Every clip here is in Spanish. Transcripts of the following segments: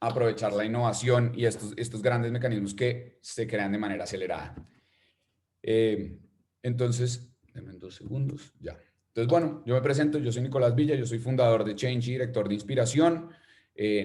aprovechar la innovación y estos grandes mecanismos que se crean de manera acelerada. Entonces, denme 2 segundos, ya. Entonces, bueno, yo me presento, yo soy Nicolás Villa, yo soy fundador de Change y director de Inspiración.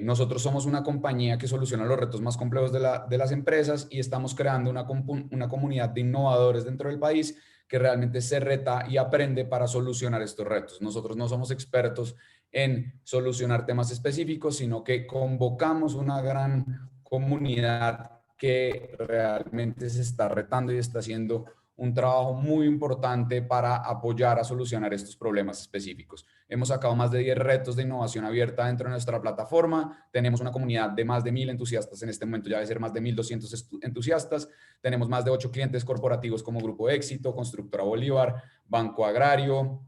Nosotros somos una compañía que soluciona los retos más complejos de las empresas y estamos creando una comunidad de innovadores dentro del país que realmente se reta y aprende para solucionar estos retos. Nosotros no somos expertos en solucionar temas específicos, sino que convocamos una gran comunidad que realmente se está retando y está haciendo un trabajo muy importante para apoyar a solucionar estos problemas específicos. Hemos sacado más de 10 retos de innovación abierta dentro de nuestra plataforma. Tenemos una comunidad de más de 1000 entusiastas. En este momento ya debe ser más de 1200 entusiastas. Tenemos más de 8 clientes corporativos como Grupo Éxito, Constructora Bolívar, Banco Agrario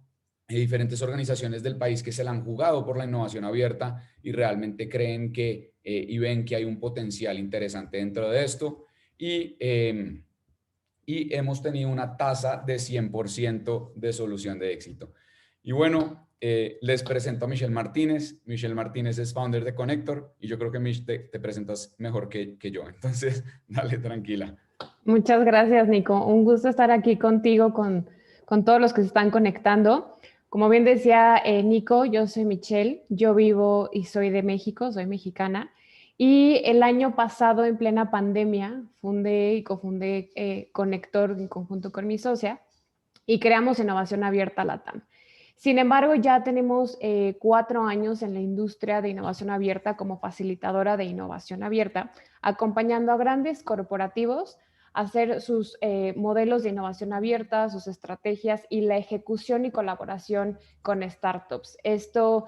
y diferentes organizaciones del país que se la han jugado por la innovación abierta y realmente creen que y ven que hay un potencial interesante dentro de esto. Y hemos tenido una tasa de 100% de solución de éxito. Y bueno, les presento a Michelle Martínez. Michelle Martínez es founder de Connector y yo creo que Mich te presentas mejor que yo. Entonces, dale, tranquila. Muchas gracias, Nico. Un gusto estar aquí contigo, con todos los que se están conectando. Como bien decía Nico, yo soy Michelle, yo vivo y soy de México, soy mexicana. Y el año pasado, en plena pandemia, fundé y cofundé Connector en conjunto con mi socia y creamos Innovación Abierta LATAM. Sin embargo, ya tenemos 4 años en la industria de innovación abierta como facilitadora de innovación abierta, acompañando a grandes corporativos a hacer sus modelos de innovación abierta, sus estrategias y la ejecución y colaboración con startups. Esto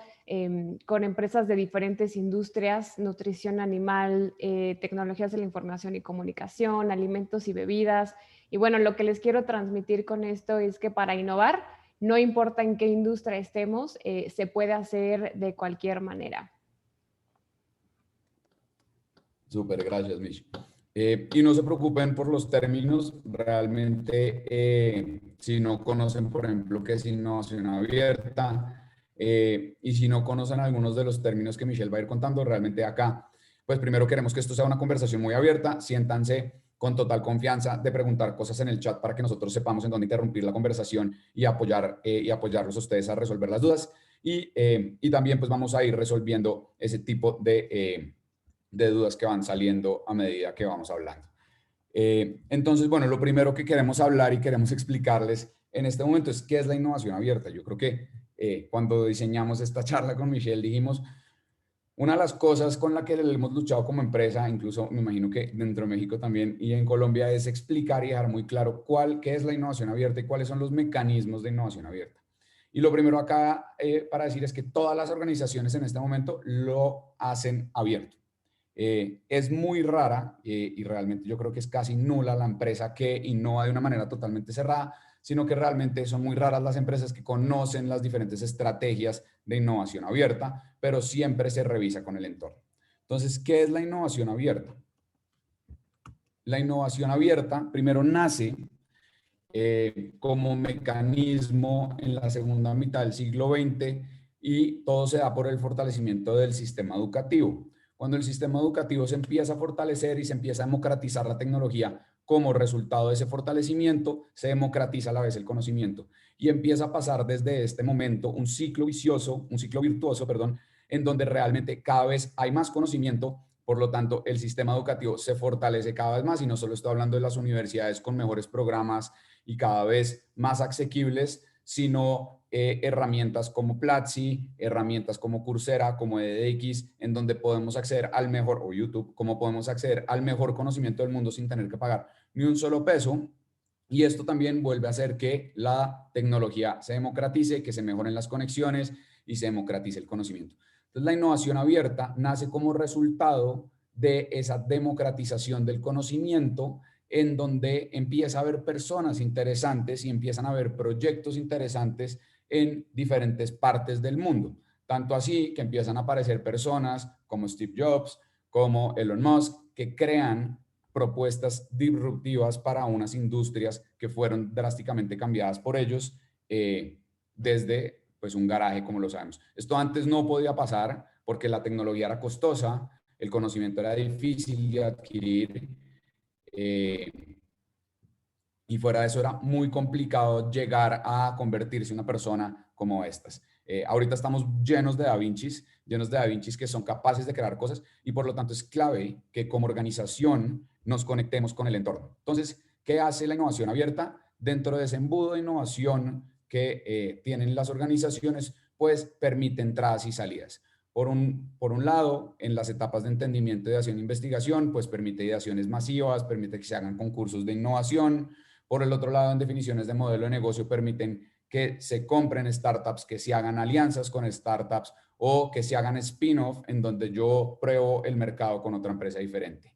con empresas de diferentes industrias, nutrición animal, tecnologías de la información y comunicación, alimentos y bebidas. Y bueno, lo que les quiero transmitir con esto es que para innovar, no importa en qué industria estemos, se puede hacer de cualquier manera. Súper, gracias, Mish. Y no se preocupen por los términos, realmente si no conocen, por ejemplo, qué es innovación abierta y si no conocen algunos de los términos que Michelle va a ir contando, realmente acá, pues primero queremos que esto sea una conversación muy abierta, siéntanse con total confianza de preguntar cosas en el chat para que nosotros sepamos en dónde interrumpir la conversación y apoyarlos a ustedes a resolver las dudas. Y también pues vamos a ir resolviendo ese tipo de dudas que van saliendo a medida que vamos hablando. Entonces, bueno, lo primero que queremos hablar y queremos explicarles en este momento es qué es la innovación abierta. Yo creo que cuando diseñamos esta charla con Michelle dijimos, una de las cosas con la que hemos luchado como empresa, incluso me imagino que dentro de México también y en Colombia, es explicar y dejar muy claro qué es la innovación abierta y cuáles son los mecanismos de innovación abierta. Y lo primero acá para decir es que todas las organizaciones en este momento lo hacen abierto. Es muy rara y realmente yo creo que es casi nula la empresa que innova de una manera totalmente cerrada, sino que realmente son muy raras las empresas que conocen las diferentes estrategias de innovación abierta, pero siempre se revisa con el entorno. Entonces, ¿qué es la innovación abierta? La innovación abierta primero nace como mecanismo en la segunda mitad del siglo XX y todo se da por el fortalecimiento del sistema educativo. Cuando el sistema educativo se empieza a fortalecer y se empieza a democratizar la tecnología, como resultado de ese fortalecimiento, se democratiza a la vez el conocimiento y empieza a pasar desde este momento un ciclo virtuoso, perdón, en donde realmente cada vez hay más conocimiento, por lo tanto el sistema educativo se fortalece cada vez más y no solo estoy hablando de las universidades con mejores programas y cada vez más asequibles, sino herramientas como Platzi, herramientas como Coursera, como edX, en donde podemos acceder al mejor, o YouTube, como podemos acceder al mejor conocimiento del mundo sin tener que pagar ni un solo peso. Y esto también vuelve a hacer que la tecnología se democratice, que se mejoren las conexiones y se democratice el conocimiento. Entonces, la innovación abierta nace como resultado de esa democratización del conocimiento, en donde empieza a haber personas interesantes y empiezan a haber proyectos interesantes en diferentes partes del mundo. Tanto así que empiezan a aparecer personas como Steve Jobs, como Elon Musk, que crean propuestas disruptivas para unas industrias que fueron drásticamente cambiadas por ellos desde pues, un garaje, como lo sabemos. Esto antes no podía pasar porque la tecnología era costosa, el conocimiento era difícil de adquirir, y fuera de eso era muy complicado llegar a convertirse en una persona como estas. Ahorita estamos llenos de Da Vincis que son capaces de crear cosas, y por lo tanto es clave que como organización nos conectemos con el entorno. Entonces, ¿qué hace la innovación abierta? Dentro de ese embudo de innovación que tienen las organizaciones, pues permite entradas y salidas. Por un lado, en las etapas de entendimiento, ideación e investigación, pues permite ideaciones masivas, permite que se hagan concursos de innovación. Por el otro lado, en definiciones de modelo de negocio, permiten que se compren startups, que se hagan alianzas con startups o que se hagan spin-off en donde yo pruebo el mercado con otra empresa diferente.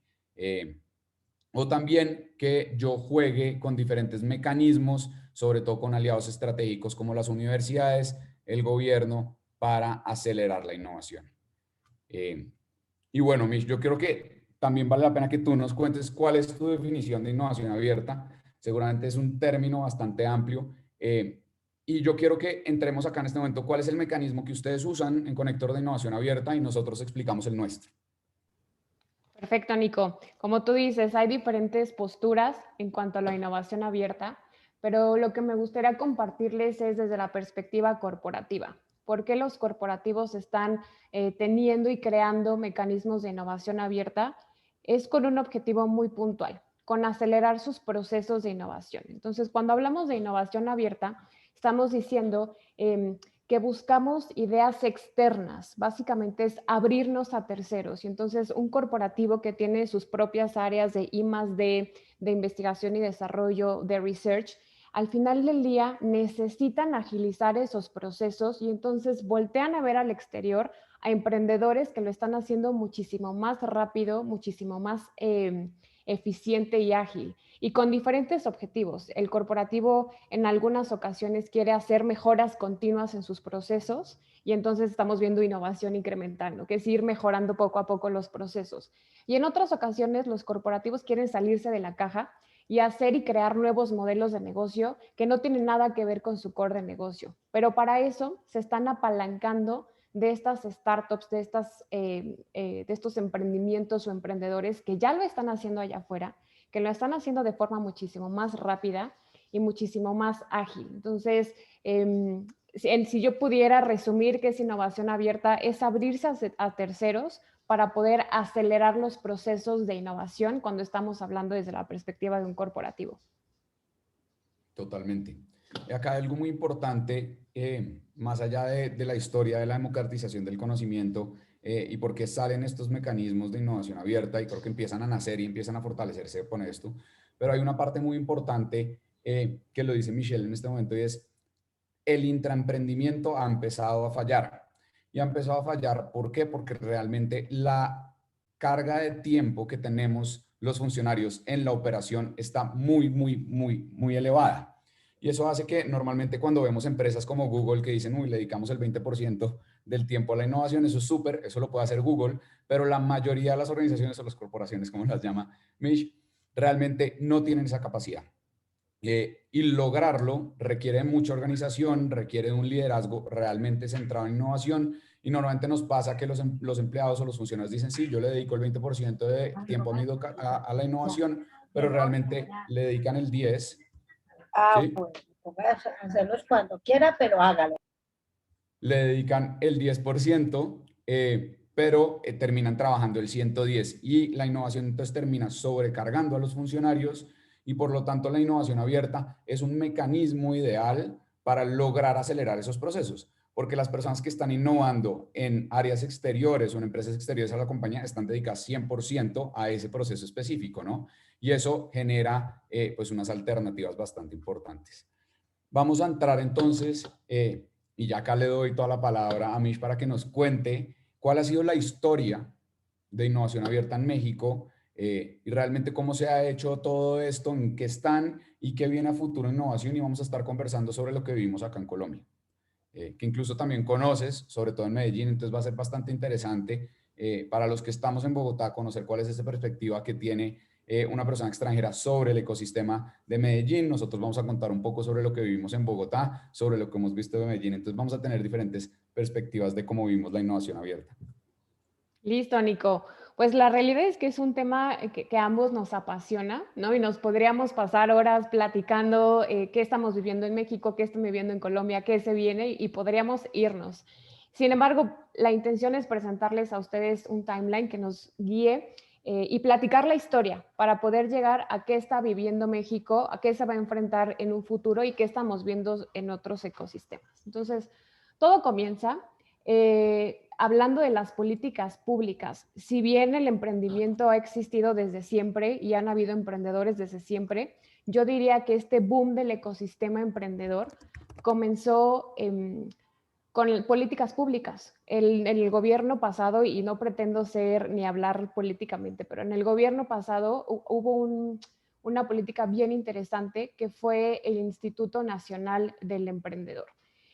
O también que yo juegue con diferentes mecanismos, sobre todo con aliados estratégicos como las universidades, el gobierno, para acelerar la innovación. Y bueno, Mish, yo creo que también vale la pena que tú nos cuentes cuál es tu definición de innovación abierta. Seguramente es un término bastante amplio. Y yo quiero que entremos acá en este momento. ¿Cuál es el mecanismo que ustedes usan en Conector de Innovación Abierta? Y nosotros explicamos el nuestro. Perfecto, Nico. Como tú dices, hay diferentes posturas en cuanto a la innovación abierta, pero lo que me gustaría compartirles es desde la perspectiva corporativa. ¿Por qué los corporativos están teniendo y creando mecanismos de innovación abierta? Es con un objetivo muy puntual, con acelerar sus procesos de innovación. Entonces, cuando hablamos de innovación abierta, estamos diciendo que buscamos ideas externas, básicamente es abrirnos a terceros. Y entonces un corporativo que tiene sus propias áreas de I+D, de investigación y desarrollo, de research, al final del día necesitan agilizar esos procesos y entonces voltean a ver al exterior a emprendedores que lo están haciendo muchísimo más rápido, muchísimo más eficiente y ágil, y con diferentes objetivos. El corporativo en algunas ocasiones quiere hacer mejoras continuas en sus procesos y entonces estamos viendo innovación incremental, ¿no? Que es ir mejorando poco a poco los procesos. Y en otras ocasiones los corporativos quieren salirse de la caja y hacer y crear nuevos modelos de negocio que no tienen nada que ver con su core de negocio. Pero para eso se están apalancando de estas startups, de estos emprendimientos o emprendedores que ya lo están haciendo allá afuera, que lo están haciendo de forma muchísimo más rápida y muchísimo más ágil. Entonces, si yo pudiera resumir qué es innovación abierta, es abrirse a terceros para poder acelerar los procesos de innovación cuando estamos hablando desde la perspectiva de un corporativo. Totalmente. Y acá hay algo muy importante, más allá de la historia de la democratización del conocimiento, y por qué salen estos mecanismos de innovación abierta, y creo que empiezan a nacer y empiezan a fortalecerse con esto, pero hay una parte muy importante que lo dice Michelle en este momento, y es el intraemprendimiento ha empezado a fallar. Y ha empezado a fallar, ¿por qué? Porque realmente la carga de tiempo que tenemos los funcionarios en la operación está muy elevada. Y eso hace que normalmente cuando vemos empresas como Google que dicen, uy, le dedicamos el 20% del tiempo a la innovación, eso es súper, eso lo puede hacer Google, pero la mayoría de las organizaciones o las corporaciones, como las llama Mish, realmente no tienen esa capacidad. Y lograrlo requiere mucha organización, requiere un liderazgo realmente centrado en innovación, y normalmente nos pasa que los empleados o los funcionarios dicen, sí, yo le dedico el 20% de tiempo a la innovación, pero realmente le dedican el 10%. ¿Sí? Bueno, póngase a hacerlos cuando quiera, pero hágalo. Le dedican el 10%, pero terminan trabajando el 110%, y la innovación entonces termina sobrecargando a los funcionarios, y por lo tanto la innovación abierta es un mecanismo ideal para lograr acelerar esos procesos, porque las personas que están innovando en áreas exteriores o en empresas exteriores a la compañía están dedicadas 100% a ese proceso específico, ¿no? Y eso genera pues unas alternativas bastante importantes. Vamos a entrar entonces, y ya acá le doy toda la palabra a Mish para que nos cuente cuál ha sido la historia de innovación abierta en México, y realmente cómo se ha hecho todo esto, en qué están y qué viene a futuro en innovación, y vamos a estar conversando sobre lo que vivimos acá en Colombia, que incluso también conoces, sobre todo en Medellín, entonces va a ser bastante interesante para los que estamos en Bogotá conocer cuál es esa perspectiva que tiene una persona extranjera sobre el ecosistema de Medellín. Nosotros vamos a contar un poco sobre lo que vivimos en Bogotá, sobre lo que hemos visto de Medellín, entonces vamos a tener diferentes perspectivas de cómo vivimos la innovación abierta. Listo, Nico. Pues la realidad es que es un tema que a ambos nos apasiona, ¿no? Y nos podríamos pasar horas platicando qué estamos viviendo en México, qué estamos viviendo en Colombia, qué se viene y podríamos irnos. Sin embargo, la intención es presentarles a ustedes un timeline que nos guíe y platicar la historia para poder llegar a qué está viviendo México, a qué se va a enfrentar en un futuro y qué estamos viendo en otros ecosistemas. Entonces, todo comienza hablando de las políticas públicas. Si bien el emprendimiento ha existido desde siempre y han habido emprendedores desde siempre, yo diría que este boom del ecosistema emprendedor comenzó con políticas públicas. El gobierno pasado, y no pretendo ser ni hablar políticamente, pero en el gobierno pasado hubo una política bien interesante que fue el Instituto Nacional del Emprendedor.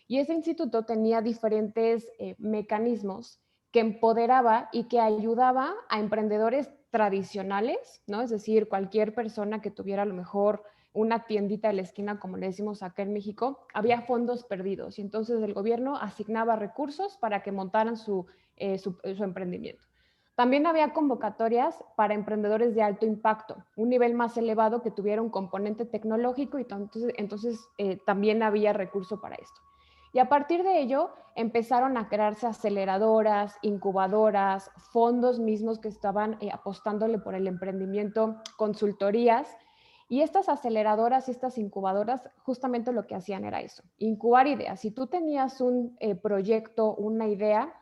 Y ese instituto tenía diferentes mecanismos que empoderaba y que ayudaba a emprendedores tradicionales, ¿no? Es decir, cualquier persona que tuviera a lo mejor una tiendita de la esquina, como le decimos acá en México, había fondos perdidos y entonces el gobierno asignaba recursos para que montaran su emprendimiento. También había convocatorias para emprendedores de alto impacto, un nivel más elevado que tuviera un componente tecnológico y entonces también había recurso para esto. Y a partir de ello empezaron a crearse aceleradoras, incubadoras, fondos mismos que estaban apostándole por el emprendimiento, consultorías. Y estas aceleradoras y estas incubadoras justamente lo que hacían era eso, incubar ideas. Si tú tenías un proyecto, una idea,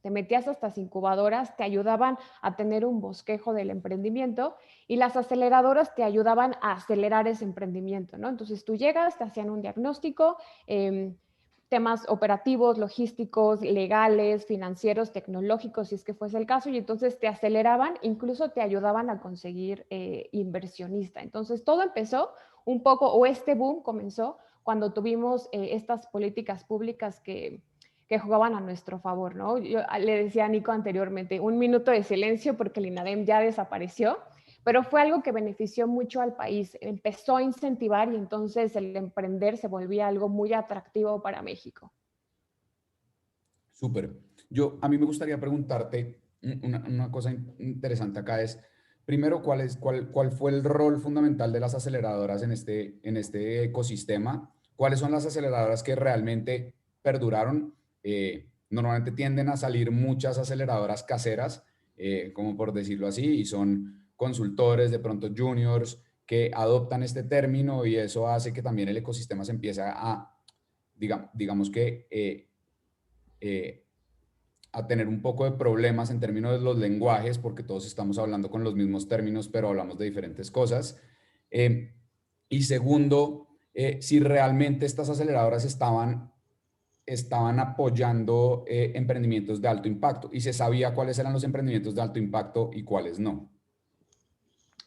te metías a estas incubadoras, te ayudaban a tener un bosquejo del emprendimiento y las aceleradoras te ayudaban a acelerar ese emprendimiento, ¿no? Entonces tú llegas, te hacían un diagnóstico, temas operativos, logísticos, legales, financieros, tecnológicos, si es que fuese el caso, y entonces te aceleraban, incluso te ayudaban a conseguir inversionista. Entonces todo empezó un poco, o este boom comenzó cuando tuvimos estas políticas públicas que jugaban a nuestro favor, ¿no? Yo le decía a Nico anteriormente, un minuto de silencio porque el INADEM ya desapareció, pero fue algo que benefició mucho al país, empezó a incentivar y entonces el emprender se volvía algo muy atractivo para México. Súper. A mí me gustaría preguntarte una cosa interesante acá es, primero, ¿cuál fue el rol fundamental de las aceleradoras en este ecosistema? ¿Cuáles son las aceleradoras que realmente perduraron? Normalmente tienden a salir muchas aceleradoras caseras, como por decirlo así, y son consultores, de pronto juniors, que adoptan este término y eso hace que también el ecosistema se empiece digamos que eh, a tener un poco de problemas en términos de los lenguajes, porque todos estamos hablando con los mismos términos, pero hablamos de diferentes cosas. Eh, y segundo, si realmente estas aceleradoras estaban apoyando emprendimientos de alto impacto y se sabía cuáles eran los emprendimientos de alto impacto y cuáles no.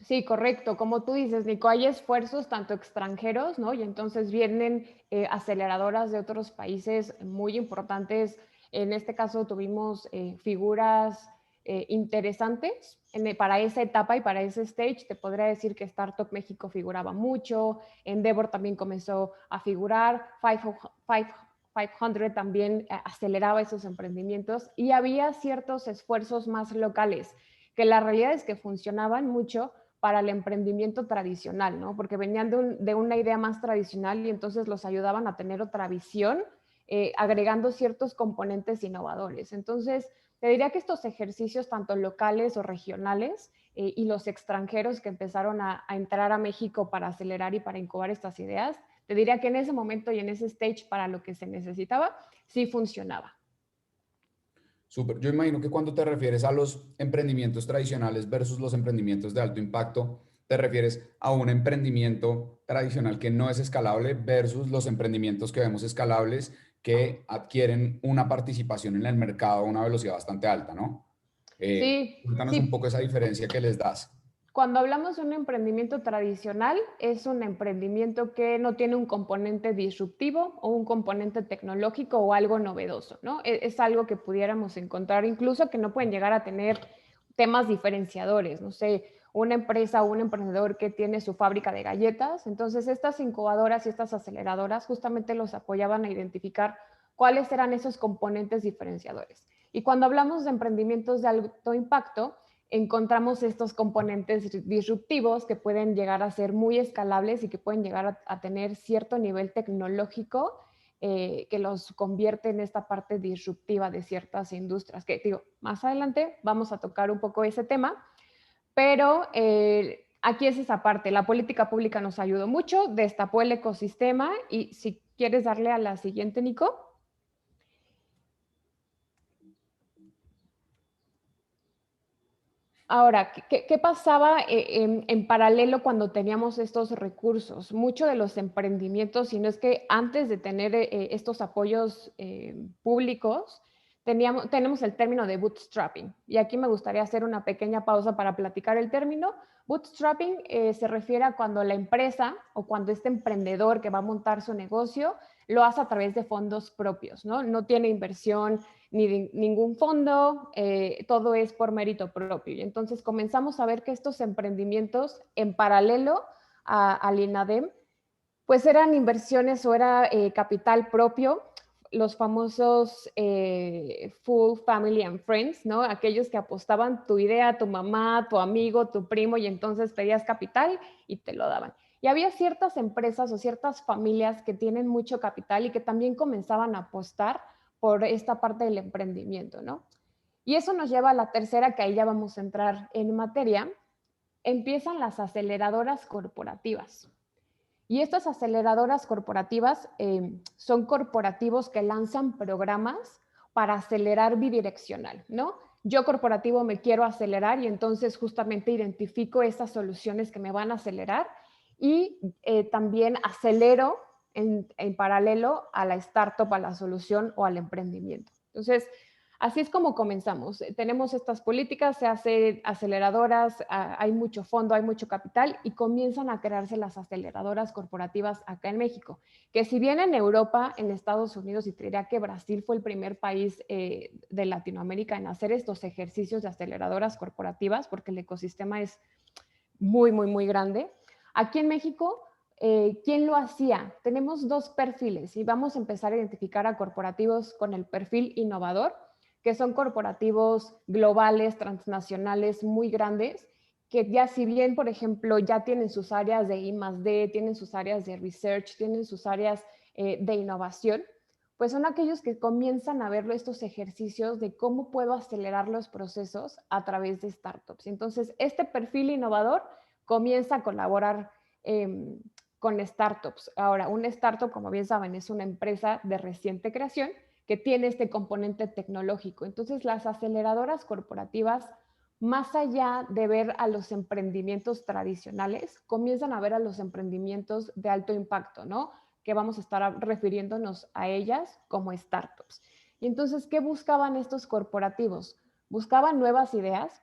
Sí, correcto. Como tú dices, Nico, hay esfuerzos tanto extranjeros, ¿no? Y entonces vienen aceleradoras de otros países muy importantes. En este caso tuvimos figuras interesantes para esa etapa y para ese stage. Te podría decir que Startup México figuraba mucho, Endeavor también comenzó a figurar, 500 también aceleraba esos emprendimientos y había ciertos esfuerzos más locales que la realidad es que funcionaban mucho para el emprendimiento tradicional, ¿no? Porque venían de una idea más tradicional y entonces los ayudaban a tener otra visión, agregando ciertos componentes innovadores. Entonces, te diría que estos ejercicios, tanto locales o regionales, y los extranjeros que empezaron a entrar a México para acelerar y para incubar estas ideas, te diría que en ese momento y en ese stage para lo que se necesitaba, sí funcionaba. Súper. Yo imagino que cuando te refieres a los emprendimientos tradicionales versus los emprendimientos de alto impacto, te refieres a un emprendimiento tradicional que no es escalable versus los emprendimientos que vemos escalables que adquieren una participación en el mercado a una velocidad bastante alta, ¿no? Sí, Cuéntanos un sí. poco esa diferencia que les das. Cuando hablamos de un emprendimiento tradicional, es un emprendimiento que no tiene un componente disruptivo o un componente tecnológico o algo novedoso, ¿no? Es algo que pudiéramos encontrar, incluso que no pueden llegar a tener temas diferenciadores, no sé, una empresa o un emprendedor que tiene su fábrica de galletas, entonces estas incubadoras y estas aceleradoras justamente los apoyaban a identificar cuáles eran esos componentes diferenciadores. Y cuando hablamos de emprendimientos de alto impacto, encontramos estos componentes disruptivos que pueden llegar a ser muy escalables y que pueden llegar a tener cierto nivel tecnológico que los convierte en esta parte disruptiva de ciertas industrias. Que digo, más adelante vamos a tocar un poco ese tema, pero aquí es esa parte. La política pública nos ayudó mucho, destapó el ecosistema y si quieres darle a la siguiente, Nico. Ahora, ¿qué pasaba en paralelo cuando teníamos estos recursos? Muchos de los emprendimientos, si no es que antes de tener estos apoyos públicos, tenemos el término de bootstrapping. Y aquí me gustaría hacer una pequeña pausa para platicar el término. Bootstrapping se refiere a cuando la empresa o cuando este emprendedor que va a montar su negocio lo hace a través de fondos propios, ¿no? No tiene inversión ni ningún fondo, todo es por mérito propio. Y entonces comenzamos a ver que estos emprendimientos en paralelo al INADEM, pues eran inversiones o era capital propio, los famosos full family and friends, ¿no? Aquellos que apostaban tu idea, tu mamá, tu amigo, tu primo, y entonces pedías capital y te lo daban. Y había ciertas empresas o ciertas familias que tienen mucho capital y que también comenzaban a apostar por esta parte del emprendimiento, ¿no? Y eso nos lleva a la tercera, que ahí ya vamos a entrar en materia. Empiezan las aceleradoras corporativas. Y estas aceleradoras corporativas son corporativos que lanzan programas para acelerar bidireccional, ¿no? Yo corporativo me quiero acelerar y entonces justamente identifico esas soluciones que me van a acelerar y también acelero en paralelo a la startup, a la solución o al emprendimiento. Entonces, así es como comenzamos. Tenemos estas políticas, se hacen aceleradoras, hay mucho fondo, hay mucho capital y comienzan a crearse las aceleradoras corporativas acá en México. Que si bien en Europa, en Estados Unidos, y te diría que Brasil fue el primer país de Latinoamérica en hacer estos ejercicios de aceleradoras corporativas, porque el ecosistema es muy, muy, muy grande. Aquí en México, ¿quién lo hacía? Tenemos dos perfiles y vamos a empezar a identificar a corporativos con el perfil innovador, que son corporativos globales, transnacionales, muy grandes, que ya si bien, por ejemplo, ya tienen sus áreas de I+D, tienen sus áreas de research, tienen sus áreas de innovación, pues son aquellos que comienzan a ver estos ejercicios de cómo puedo acelerar los procesos a través de startups. Entonces, este perfil innovador comienza a colaborar con startups. Ahora, una startup, como bien saben, es una empresa de reciente creación que tiene este componente tecnológico. Entonces, las aceleradoras corporativas, más allá de ver a los emprendimientos tradicionales, comienzan a ver a los emprendimientos de alto impacto, ¿no? Que vamos a estar refiriéndonos a ellas como startups. Y entonces, ¿qué buscaban estos corporativos? Buscaban nuevas ideas,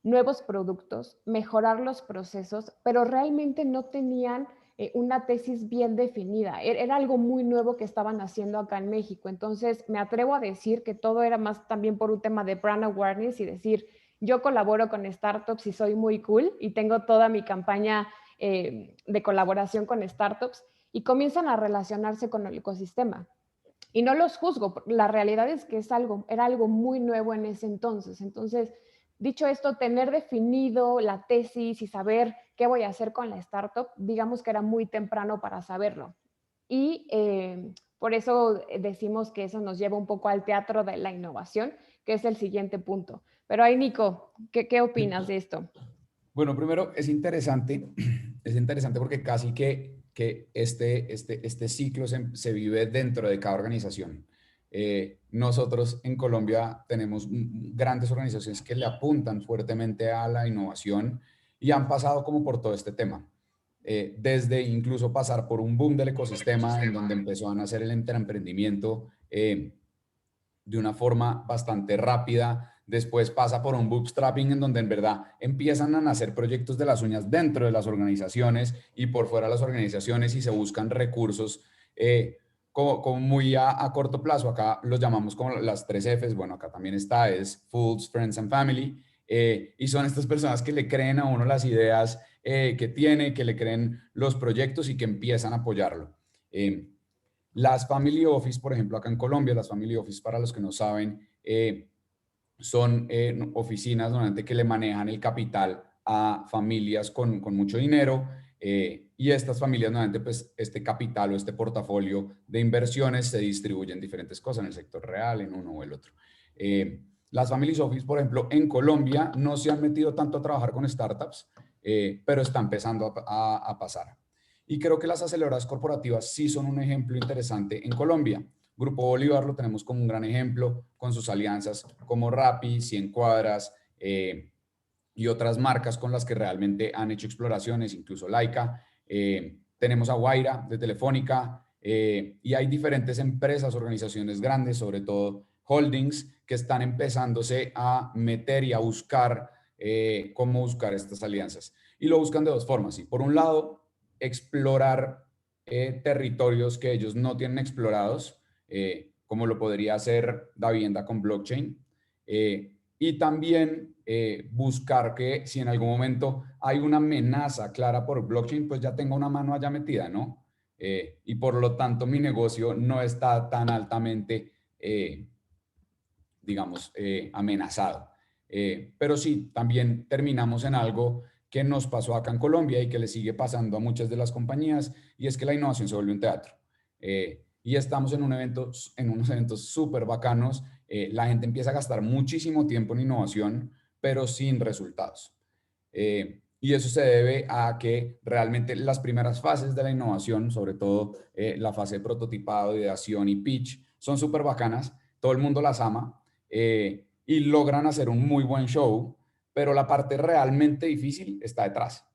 nuevos productos, mejorar los procesos, pero realmente no tenían una tesis bien definida. Era algo muy nuevo que estaban haciendo acá en México. Entonces, me atrevo a decir que todo era más también por un tema de brand awareness y decir, yo colaboro con startups y soy muy cool y tengo toda mi campaña de colaboración con startups y comienzan a relacionarse con el ecosistema. Y no los juzgo, la realidad es que era algo muy nuevo en ese entonces. Entonces, dicho esto, tener definido la tesis y saber qué voy a hacer con la startup, digamos que era muy temprano para saberlo. Y por eso decimos que eso nos lleva un poco al teatro de la innovación, que es el siguiente punto. Pero ahí, Nico, ¿qué opinas de esto? Bueno, primero es interesante porque casi que este ciclo se vive dentro de cada organización. Nosotros en Colombia tenemos grandes organizaciones que le apuntan fuertemente a la innovación y han pasado como por todo este tema. Desde incluso pasar por un boom del ecosistema en donde empezó a nacer el emprendimiento de una forma bastante rápida. Después pasa por un bootstrapping en donde en verdad empiezan a nacer proyectos de las uñas dentro de las organizaciones y por fuera de las organizaciones y se buscan recursos como muy a corto plazo. Acá los llamamos como las 3 Fs. Bueno, acá también está, es Fools, Friends and Family. Y son estas personas que le creen a uno las ideas que tiene, que le creen los proyectos y que empiezan a apoyarlo. Las Family Office, por ejemplo, acá en Colombia, las Family Office, para los que no saben, son oficinas normalmente que le manejan el capital a familias con mucho dinero, y estas familias normalmente pues este capital o este portafolio de inversiones se distribuye en diferentes cosas, en el sector real, en uno o el otro. Las Family Office, por ejemplo, en Colombia no se han metido tanto a trabajar con startups, pero está empezando a pasar. Y creo que las aceleradoras corporativas sí son un ejemplo interesante en Colombia. Grupo Bolívar lo tenemos como un gran ejemplo con sus alianzas como Rappi, 100 Cuadras, y otras marcas con las que realmente han hecho exploraciones, incluso Laika. Tenemos a Guaira de Telefónica, y hay diferentes empresas, organizaciones grandes, sobre todo holdings, que están empezándose a meter y a buscar cómo buscar estas alianzas. Y lo buscan de dos formas. ¿Sí? Por un lado, explorar territorios que ellos no tienen explorados, como lo podría hacer Davivienda con blockchain, y también buscar que si en algún momento hay una amenaza clara por blockchain, pues ya tenga una mano allá metida, ¿no? Y por lo tanto mi negocio no está tan altamente, digamos, amenazado. Pero sí, también terminamos en algo que nos pasó acá en Colombia y que le sigue pasando a muchas de las compañías, y es que la innovación se vuelve un teatro. Y estamos en unos eventos súper bacanos. La gente empieza a gastar muchísimo tiempo en innovación, pero sin resultados. Y eso se debe a que realmente las primeras fases de la innovación, sobre todo la fase de prototipado, ideación y pitch, son súper bacanas, todo el mundo las ama, y logran hacer un muy buen show, pero la parte realmente difícil está detrás.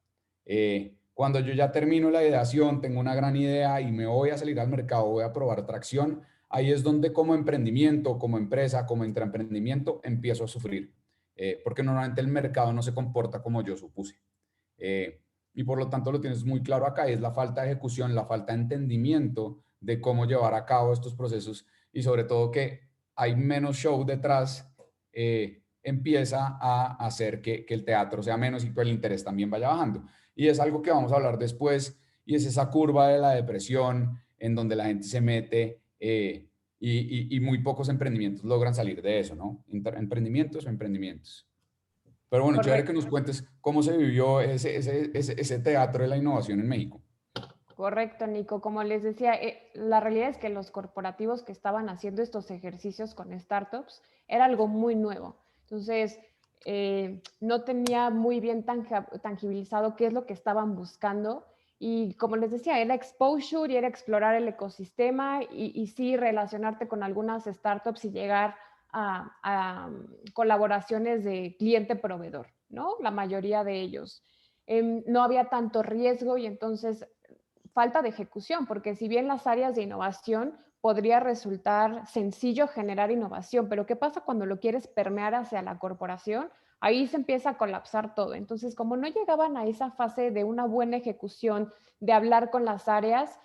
Cuando yo ya termino la ideación, tengo una gran idea y me voy a salir al mercado, voy a probar tracción, ahí es donde como emprendimiento, como empresa, como intraemprendimiento, empiezo a sufrir, porque normalmente el mercado no se comporta como yo supuse. Y por lo tanto lo tienes muy claro acá, es la falta de ejecución, la falta de entendimiento de cómo llevar a cabo estos procesos, y sobre todo que hay menos show detrás, empieza a hacer que el teatro sea menos y que el interés también vaya bajando. Y es algo que vamos a hablar después, y es esa curva de la depresión en donde la gente se mete, y muy pocos emprendimientos logran salir de eso, ¿no? Emprendimientos o emprendimientos. Pero bueno, chévere que Correcto. nos cuentes cómo se vivió ese teatro de la innovación en México. Correcto, Nico. Como les decía, la realidad es que los corporativos que estaban haciendo estos ejercicios con startups era algo muy nuevo. Entonces, no tenía muy bien tangibilizado qué es lo que estaban buscando. Y como les decía, era exposure y era explorar el ecosistema y sí relacionarte con algunas startups y llegar a colaboraciones de cliente-proveedor, ¿no? La mayoría de ellos. No había tanto riesgo y entonces falta de ejecución, porque si bien las áreas de innovación podría resultar sencillo generar innovación, pero ¿qué pasa cuando lo quieres permear hacia la corporación? Ahí se empieza a colapsar todo. Entonces, como no llegaban a esa fase de una buena ejecución, de hablar con las áreas,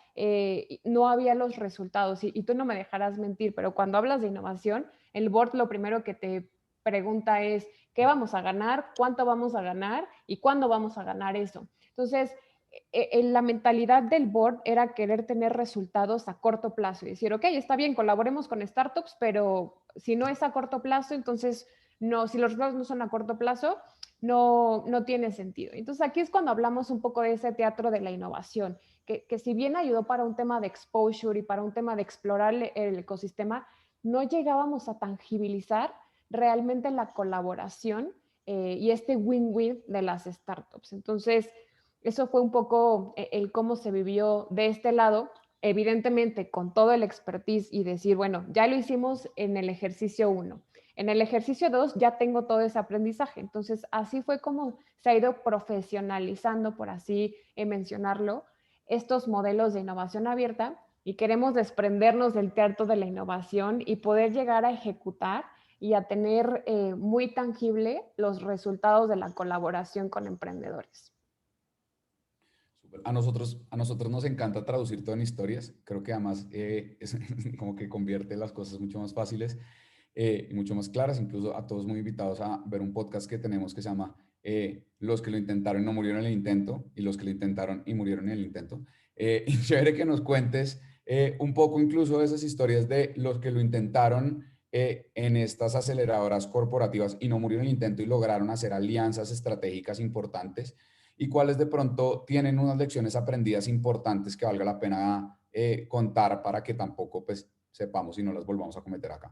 no había los resultados. Y tú no me dejarás mentir, pero cuando hablas de innovación, el board lo primero que te pregunta es, ¿qué vamos a ganar? ¿Cuánto vamos a ganar? ¿Y cuándo vamos a ganar eso? Entonces, la mentalidad del board era querer tener resultados a corto plazo y decir, ok, está bien, colaboremos con startups, pero si no es a corto plazo, entonces no, si los resultados no son a corto plazo, no tiene sentido. Entonces aquí es cuando hablamos un poco de ese teatro de la innovación, que si bien ayudó para un tema de exposure y para un tema de explorar el ecosistema, no llegábamos a tangibilizar realmente la colaboración y este win-win de las startups. Entonces, eso fue un poco el cómo se vivió de este lado, evidentemente con todo el expertise y decir, bueno, ya lo hicimos en el ejercicio 1. En el ejercicio 2 ya tengo todo ese aprendizaje. Entonces, así fue como se ha ido profesionalizando, por así mencionarlo, estos modelos de innovación abierta y queremos desprendernos del teatro de la innovación y poder llegar a ejecutar y a tener muy tangible los resultados de la colaboración con emprendedores. A nosotros nos encanta traducir todo en historias. Creo que además es como que convierte las cosas mucho más fáciles y mucho más claras. Incluso a todos muy invitados a ver un podcast que tenemos que se llama Los que lo intentaron y no murieron en el intento, y los que lo intentaron y murieron en el intento. Y chévere que nos cuentes un poco incluso de esas historias de los que lo intentaron en estas aceleradoras corporativas y no murió en el intento y lograron hacer alianzas estratégicas importantes? ¿Y cuáles de pronto tienen unas lecciones aprendidas importantes que valga la pena contar para que tampoco pues sepamos y no las volvamos a cometer acá?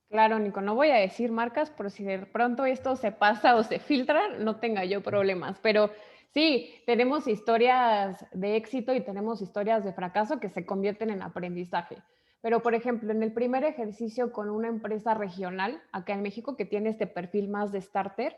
Claro, Nico, no voy a decir marcas por si de pronto esto se pasa o se filtra, no tenga yo problemas, pero sí, tenemos historias de éxito y tenemos historias de fracaso que se convierten en aprendizaje. Pero, por ejemplo, en el primer ejercicio con una empresa regional acá en México que tiene este perfil más de starter,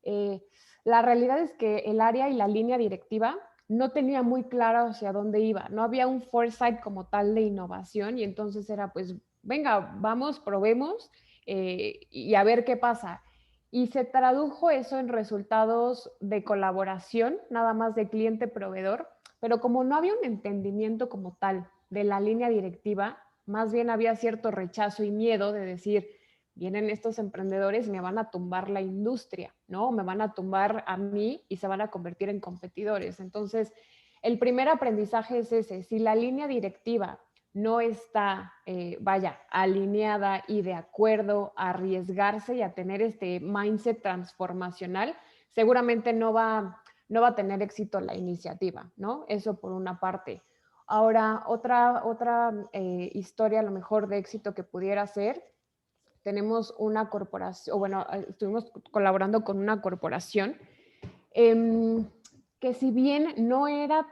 eh, la realidad es que el área y la línea directiva no tenía muy claro hacia dónde iba, no había un foresight como tal de innovación y entonces era pues, venga, vamos, probemos y a ver qué pasa. Y se tradujo eso en resultados de colaboración, nada más de cliente-proveedor, pero como no había un entendimiento como tal de la línea directiva, más bien había cierto rechazo y miedo de decir, vienen estos emprendedores y me van a tumbar la industria, ¿no? Me van a tumbar a mí y se van a convertir en competidores. Entonces, el primer aprendizaje es ese, si la línea directiva no está, alineada y de acuerdo a arriesgarse y a tener este mindset transformacional, seguramente no va a tener éxito la iniciativa, ¿no? Eso por una parte. Ahora, otra historia a lo mejor de éxito que pudiera ser, tenemos una corporación, o bueno, estuvimos colaborando con una corporación que si bien no era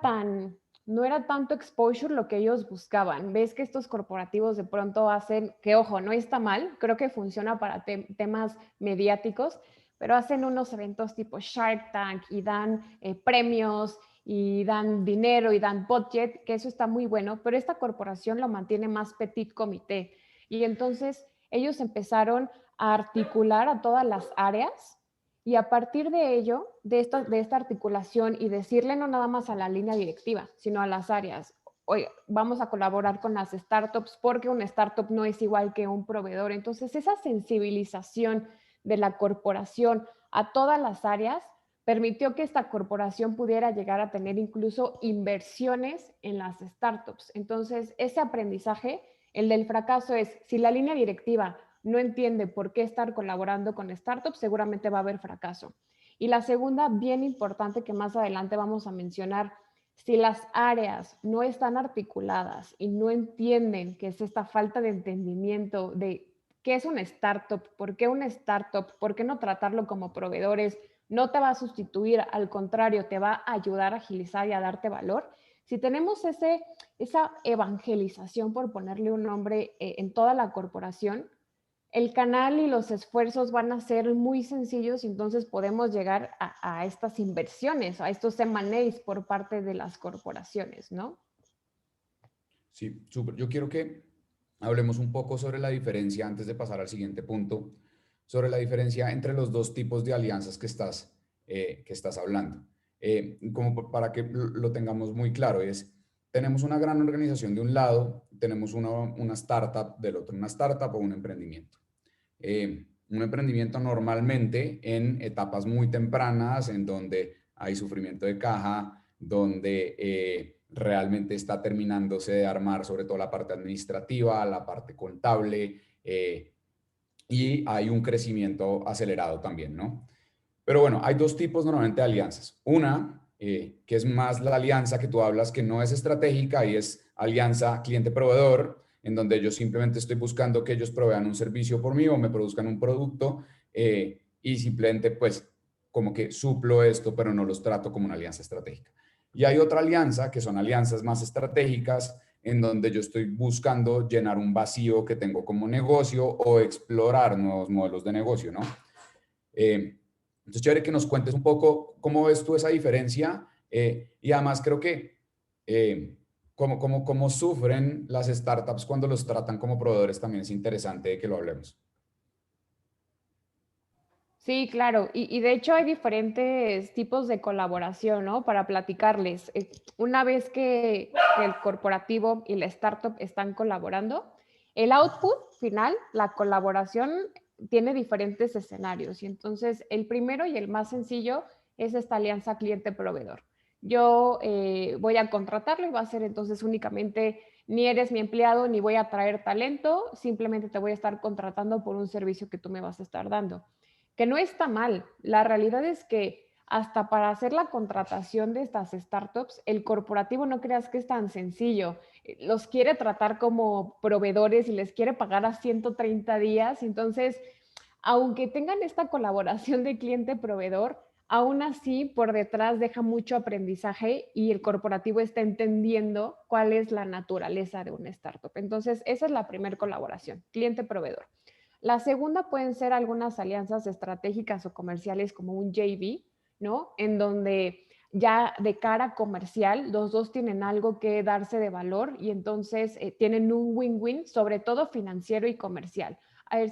tanto exposure lo que ellos buscaban. Ves que estos corporativos de pronto hacen, que ojo, no está mal, creo que funciona para temas mediáticos, pero hacen unos eventos tipo Shark Tank y dan premios y dan dinero y dan budget, que eso está muy bueno, pero esta corporación lo mantiene más petit comité. Y entonces ellos empezaron a articular a todas las áreas y a partir de ello, de esta articulación y decirle no nada más a la línea directiva, sino a las áreas, oye, vamos a colaborar con las startups porque un startup no es igual que un proveedor. Entonces, esa sensibilización de la corporación a todas las áreas permitió que esta corporación pudiera llegar a tener incluso inversiones en las startups. Entonces, ese aprendizaje, el del fracaso es, si la línea directiva no entiende por qué estar colaborando con startups, seguramente va a haber fracaso. Y la segunda, bien importante, que más adelante vamos a mencionar, si las áreas no están articuladas y no entienden que es esta falta de entendimiento de qué es una startup, por qué una startup, por qué no tratarlo como proveedores, no te va a sustituir, al contrario, te va a ayudar a agilizar y a darte valor. Si tenemos esa evangelización, por ponerle un nombre, en toda la corporación, el canal y los esfuerzos van a ser muy sencillos y entonces podemos llegar a estas inversiones, a estos M&As por parte de las corporaciones, ¿no? Sí, súper. Yo quiero que hablemos un poco sobre la diferencia, antes de pasar al siguiente punto, sobre la diferencia entre los dos tipos de alianzas que estás hablando. Como para que lo tengamos muy claro, tenemos una gran organización de un lado, tenemos una startup del otro, una startup o un emprendimiento. Un emprendimiento normalmente en etapas muy tempranas, en donde hay sufrimiento de caja, donde realmente está terminándose de armar sobre todo la parte administrativa, la parte contable, y hay un crecimiento acelerado también, ¿no? Pero bueno, hay dos tipos normalmente de alianzas. Una, que es más la alianza que tú hablas, que no es estratégica y es alianza cliente-proveedor, en donde yo simplemente estoy buscando que ellos provean un servicio por mí o me produzcan un producto y simplemente pues como que suplo esto, pero no los trato como una alianza estratégica. Y hay otra alianza, que son alianzas más estratégicas, en donde yo estoy buscando llenar un vacío que tengo como negocio o explorar nuevos modelos de negocio, ¿no? Entonces, chévere que nos cuentes un poco cómo ves tú esa diferencia y además creo que cómo sufren las startups cuando los tratan como proveedores también es interesante que lo hablemos. Sí, claro. Y de hecho hay diferentes tipos de colaboración, ¿no? Para platicarles. Una vez que el corporativo y la startup están colaborando, el output final, la colaboración, tiene diferentes escenarios. Y entonces el primero y el más sencillo es esta alianza cliente-proveedor. Yo voy a contratarlo y va a ser entonces únicamente ni eres mi empleado, ni voy a traer talento, simplemente te voy a estar contratando por un servicio que tú me vas a estar dando. Que no está mal. La realidad es que hasta para hacer la contratación de estas startups, el corporativo no creas que es tan sencillo. Los quiere tratar como proveedores y les quiere pagar a 130 días. Entonces, aunque tengan esta colaboración de cliente-proveedor, aún así por detrás deja mucho aprendizaje y el corporativo está entendiendo cuál es la naturaleza de una startup. Entonces, esa es la primera colaboración, cliente-proveedor. La segunda pueden ser algunas alianzas estratégicas o comerciales como un JV, ¿no? En donde ya de cara comercial, los dos tienen algo que darse de valor y entonces tienen un win-win, sobre todo financiero y comercial.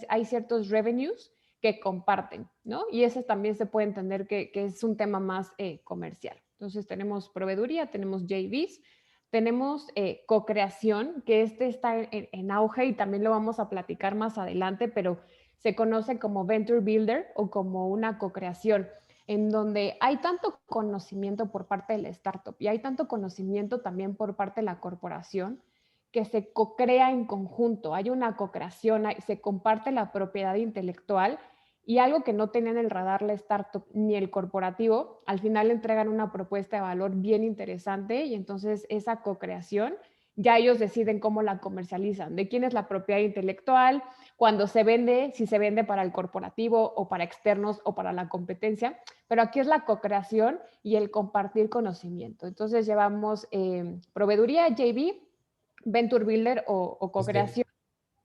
Hay ciertos revenues que comparten, ¿no? Y ese también se puede entender que es un tema más comercial. Entonces tenemos proveeduría, tenemos JVs, tenemos co-creación, que este está en auge y también lo vamos a platicar más adelante, pero se conoce como Venture Builder o como una co-creación, en donde hay tanto conocimiento por parte de la startup y hay tanto conocimiento también por parte de la corporación que se co-crea en conjunto. Hay una co-creación, se comparte la propiedad intelectual y algo que no tenía en el radar la startup ni el corporativo, al final le entregan una propuesta de valor bien interesante y entonces esa co-creación ya ellos deciden cómo la comercializan, de quién es la propiedad intelectual, cuando se vende, si se vende para el corporativo o para externos o para la competencia, pero aquí es la co-creación y el compartir conocimiento. Entonces llevamos proveeduría, JV, Venture Builder o co-creación.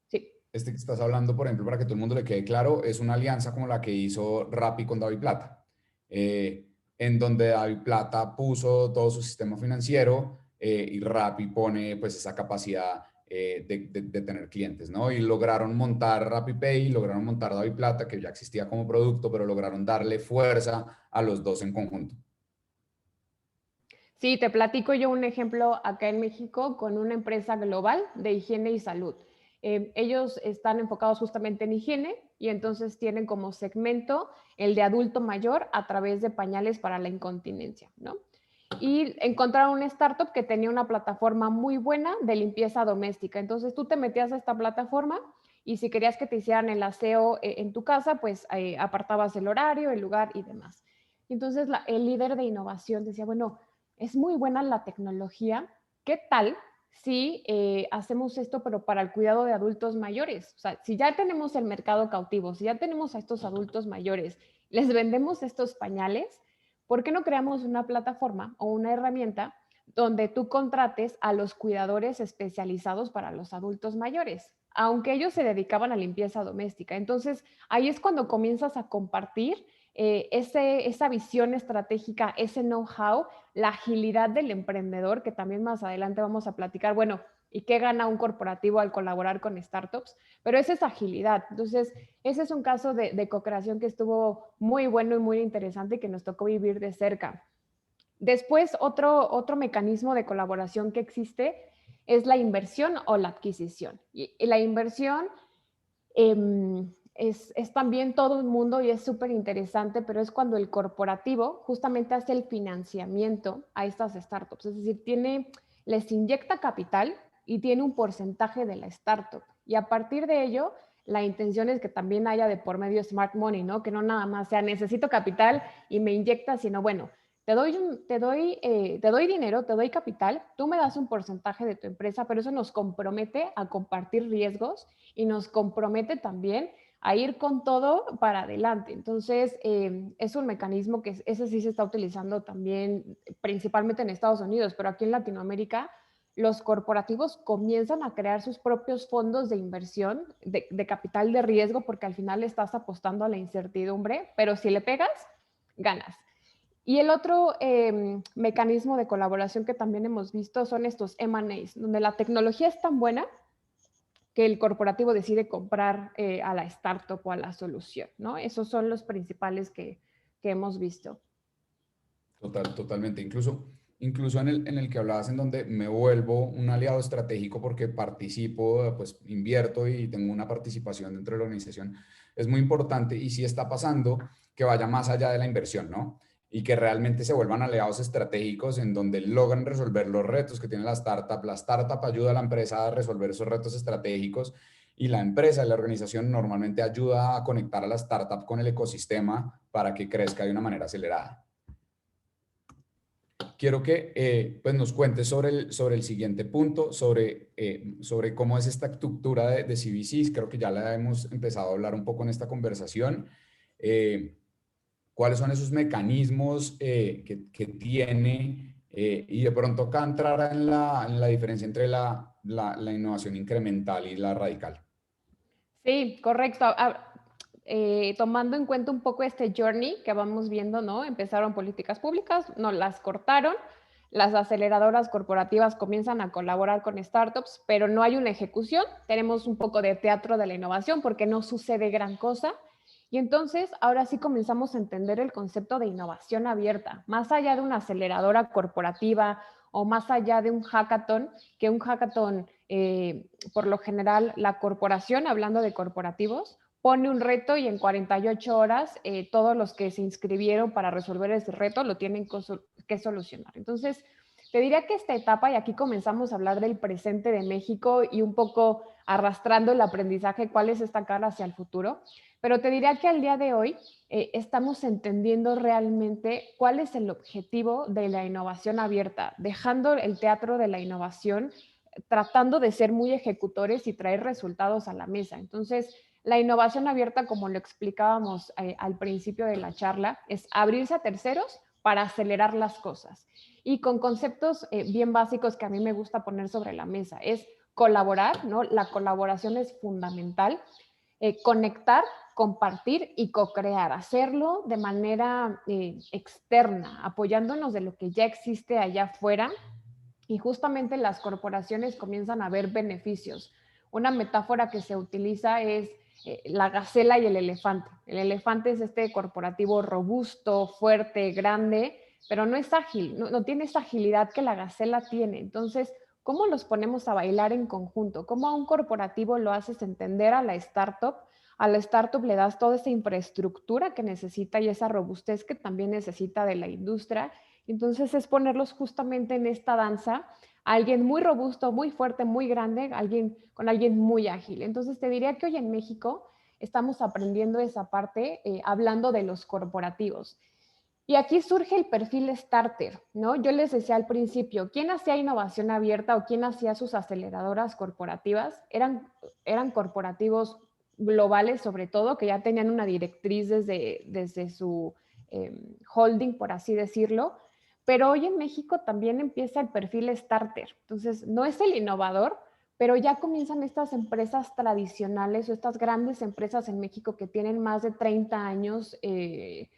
Sí. Este que estás hablando, por ejemplo, para que todo el mundo le quede claro, es una alianza como la que hizo Rappi con DaviPlata, en donde DaviPlata puso todo su sistema financiero y Rappi pone pues esa capacidad de tener clientes, ¿no? Y lograron montar RappiPay, lograron montar DaviPlata, que ya existía como producto, pero lograron darle fuerza a los dos en conjunto. Sí, te platico yo un ejemplo acá en México con una empresa global de higiene y salud. Ellos están enfocados justamente en higiene y entonces tienen como segmento el de adulto mayor a través de pañales para la incontinencia, ¿no? Y encontraron una startup que tenía una plataforma muy buena de limpieza doméstica. Entonces tú te metías a esta plataforma y si querías que te hicieran el aseo en tu casa, pues apartabas el horario, el lugar y demás. Y entonces el líder de innovación decía, bueno, es muy buena la tecnología, ¿qué tal si hacemos esto pero para el cuidado de adultos mayores? O sea, si ya tenemos el mercado cautivo, si ya tenemos a estos adultos mayores, les vendemos estos pañales, ¿por qué no creamos una plataforma o una herramienta donde tú contrates a los cuidadores especializados para los adultos mayores, aunque ellos se dedicaban a limpieza doméstica? Entonces, ahí es cuando comienzas a compartir esa visión estratégica, ese know-how, la agilidad del emprendedor, que también más adelante vamos a platicar, bueno, ¿y qué gana un corporativo al colaborar con startups? Pero esa es agilidad. Entonces, ese es un caso de co-creación que estuvo muy bueno y muy interesante y que nos tocó vivir de cerca. Después, otro mecanismo de colaboración que existe es la inversión o la adquisición. Y la inversión es también todo un mundo y es súper interesante, pero es cuando el corporativo justamente hace el financiamiento a estas startups. Es decir, les inyecta capital y tiene un porcentaje de la startup. Y a partir de ello, la intención es que también haya de por medio smart money, ¿no? Que no nada más sea necesito capital y me inyecta, sino bueno, te doy dinero, te doy capital, tú me das un porcentaje de tu empresa, pero eso nos compromete a compartir riesgos y nos compromete también a ir con todo para adelante. Entonces, es un mecanismo que ese sí se está utilizando también principalmente en Estados Unidos, pero aquí en Latinoamérica los corporativos comienzan a crear sus propios fondos de inversión, de capital de riesgo, porque al final estás apostando a la incertidumbre, pero si le pegas, ganas. Y el otro mecanismo de colaboración que también hemos visto son estos M&As, donde la tecnología es tan buena que el corporativo decide comprar a la startup o a la solución, ¿no? Esos son los principales que hemos visto. Totalmente. Incluso en el que hablabas, en donde me vuelvo un aliado estratégico porque participo, pues invierto y tengo una participación dentro de la organización, es muy importante y sí está pasando que vaya más allá de la inversión, ¿no? y que realmente se vuelvan aliados estratégicos en donde logran resolver los retos que tiene la startup. La startup ayuda a la empresa a resolver esos retos estratégicos y la empresa, la organización normalmente ayuda a conectar a la startup con el ecosistema para que crezca de una manera acelerada. Quiero que pues nos cuentes sobre el siguiente punto, sobre cómo es esta estructura de CVCs. Creo que ya la hemos empezado a hablar un poco en esta conversación. ¿Cuáles son esos mecanismos que tiene? Y de pronto acá entrar en la diferencia entre la innovación incremental y la radical. Sí, correcto. Tomando en cuenta un poco este journey que vamos viendo, ¿no? Empezaron políticas públicas, no las cortaron, las aceleradoras corporativas comienzan a colaborar con startups, pero no hay una ejecución. Tenemos un poco de teatro de la innovación porque no sucede gran cosa. Y entonces, ahora sí comenzamos a entender el concepto de innovación abierta, más allá de una aceleradora corporativa o más allá de un hackathon, que un hackathon, por lo general, la corporación, hablando de corporativos, pone un reto y en 48 horas todos los que se inscribieron para resolver ese reto lo tienen que solucionar. Entonces, te diría que esta etapa, y aquí comenzamos a hablar del presente de México y un poco arrastrando el aprendizaje, cuál es esta cara hacia el futuro, pero te diría que al día de hoy estamos entendiendo realmente cuál es el objetivo de la innovación abierta, dejando el teatro de la innovación, tratando de ser muy ejecutores y traer resultados a la mesa. Entonces, la innovación abierta, como lo explicábamos al principio de la charla, es abrirse a terceros para acelerar las cosas. Y con conceptos bien básicos que a mí me gusta poner sobre la mesa, es colaborar, ¿no? La colaboración es fundamental. Conectar, compartir y co-crear, hacerlo de manera externa, apoyándonos de lo que ya existe allá afuera, y justamente las corporaciones comienzan a ver beneficios. Una metáfora que se utiliza es la gacela y el elefante. El elefante es este corporativo robusto, fuerte, grande, pero no es ágil, no tiene esa agilidad que la gacela tiene. Entonces, ¿cómo los ponemos a bailar en conjunto? ¿Cómo a un corporativo lo haces entender a la startup? A la startup le das toda esa infraestructura que necesita y esa robustez que también necesita de la industria. Entonces es ponerlos justamente en esta danza, alguien muy robusto, muy fuerte, muy grande, con alguien muy ágil. Entonces te diría que hoy en México estamos aprendiendo esa parte, hablando de los corporativos. Y aquí surge el perfil starter, ¿no? Yo les decía al principio, ¿quién hacía innovación abierta o quién hacía sus aceleradoras corporativas? Eran corporativos globales, sobre todo, que ya tenían una directriz desde su holding, por así decirlo. Pero hoy en México también empieza el perfil starter. Entonces, no es el innovador, pero ya comienzan estas empresas tradicionales o estas grandes empresas en México que tienen más de 30 años en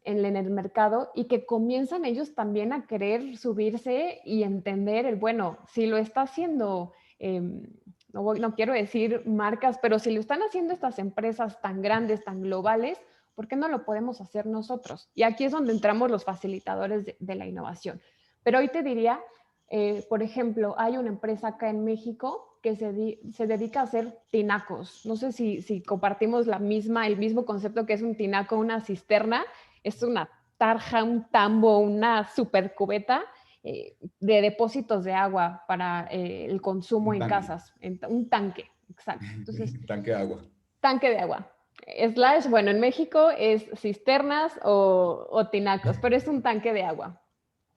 el mercado y que comienzan ellos también a querer subirse y entender bueno, si lo está haciendo, no quiero decir marcas, pero si lo están haciendo estas empresas tan grandes, tan globales, ¿por qué no lo podemos hacer nosotros? Y aquí es donde entramos los facilitadores de la innovación. Pero hoy te diría, por ejemplo, hay una empresa acá en México que se dedica a hacer tinacos. No sé si compartimos el mismo concepto que es un tinaco, una cisterna. Es una tarja, un tambo, una super cubeta de depósitos de agua para el consumo en casas. Un tanque, exacto. Entonces, tanque de agua. Tanque de agua. Bueno, en México es cisternas o tinacos, pero es un tanque de agua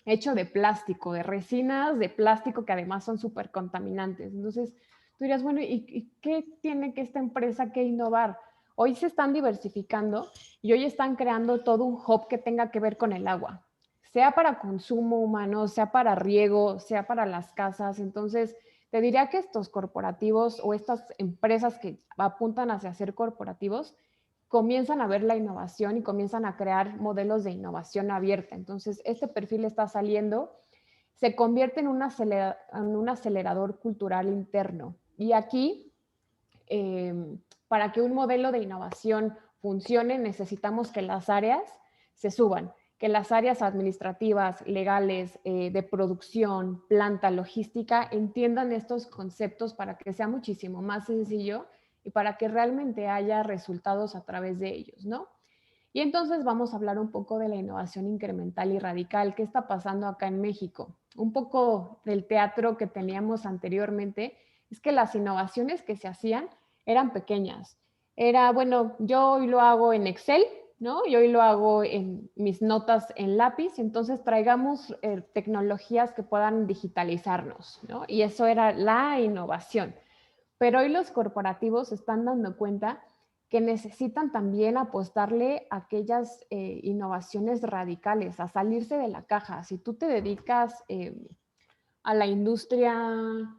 hecho de plástico, de resinas de plástico que además son súper contaminantes. Entonces, tú dirías, bueno, ¿y qué tiene que esta empresa que innovar? Hoy se están diversificando y hoy están creando todo un hub que tenga que ver con el agua, sea para consumo humano, sea para riego, sea para las casas. Entonces, te diría que estos corporativos o estas empresas que apuntan hacia ser corporativos comienzan a ver la innovación y comienzan a crear modelos de innovación abierta. Entonces, este perfil está saliendo, se convierte en un acelerador cultural interno. Y aquí, para que un modelo de innovación funcione, necesitamos que las áreas se suban, que las áreas administrativas, legales, de producción, planta, logística, entiendan estos conceptos para que sea muchísimo más sencillo y para que realmente haya resultados a través de ellos, ¿no? Y entonces vamos a hablar un poco de la innovación incremental y radical. ¿Qué está pasando acá en México? Un poco del teatro que teníamos anteriormente es que las innovaciones que se hacían eran pequeñas. Era, bueno, yo hoy lo hago en Excel, ¿no? Y hoy lo hago en mis notas en lápiz, entonces traigamos tecnologías que puedan digitalizarnos, ¿no? Y eso era la innovación. Pero hoy los corporativos se están dando cuenta que necesitan también apostarle a aquellas innovaciones radicales, a salirse de la caja. Si tú te dedicas a la industria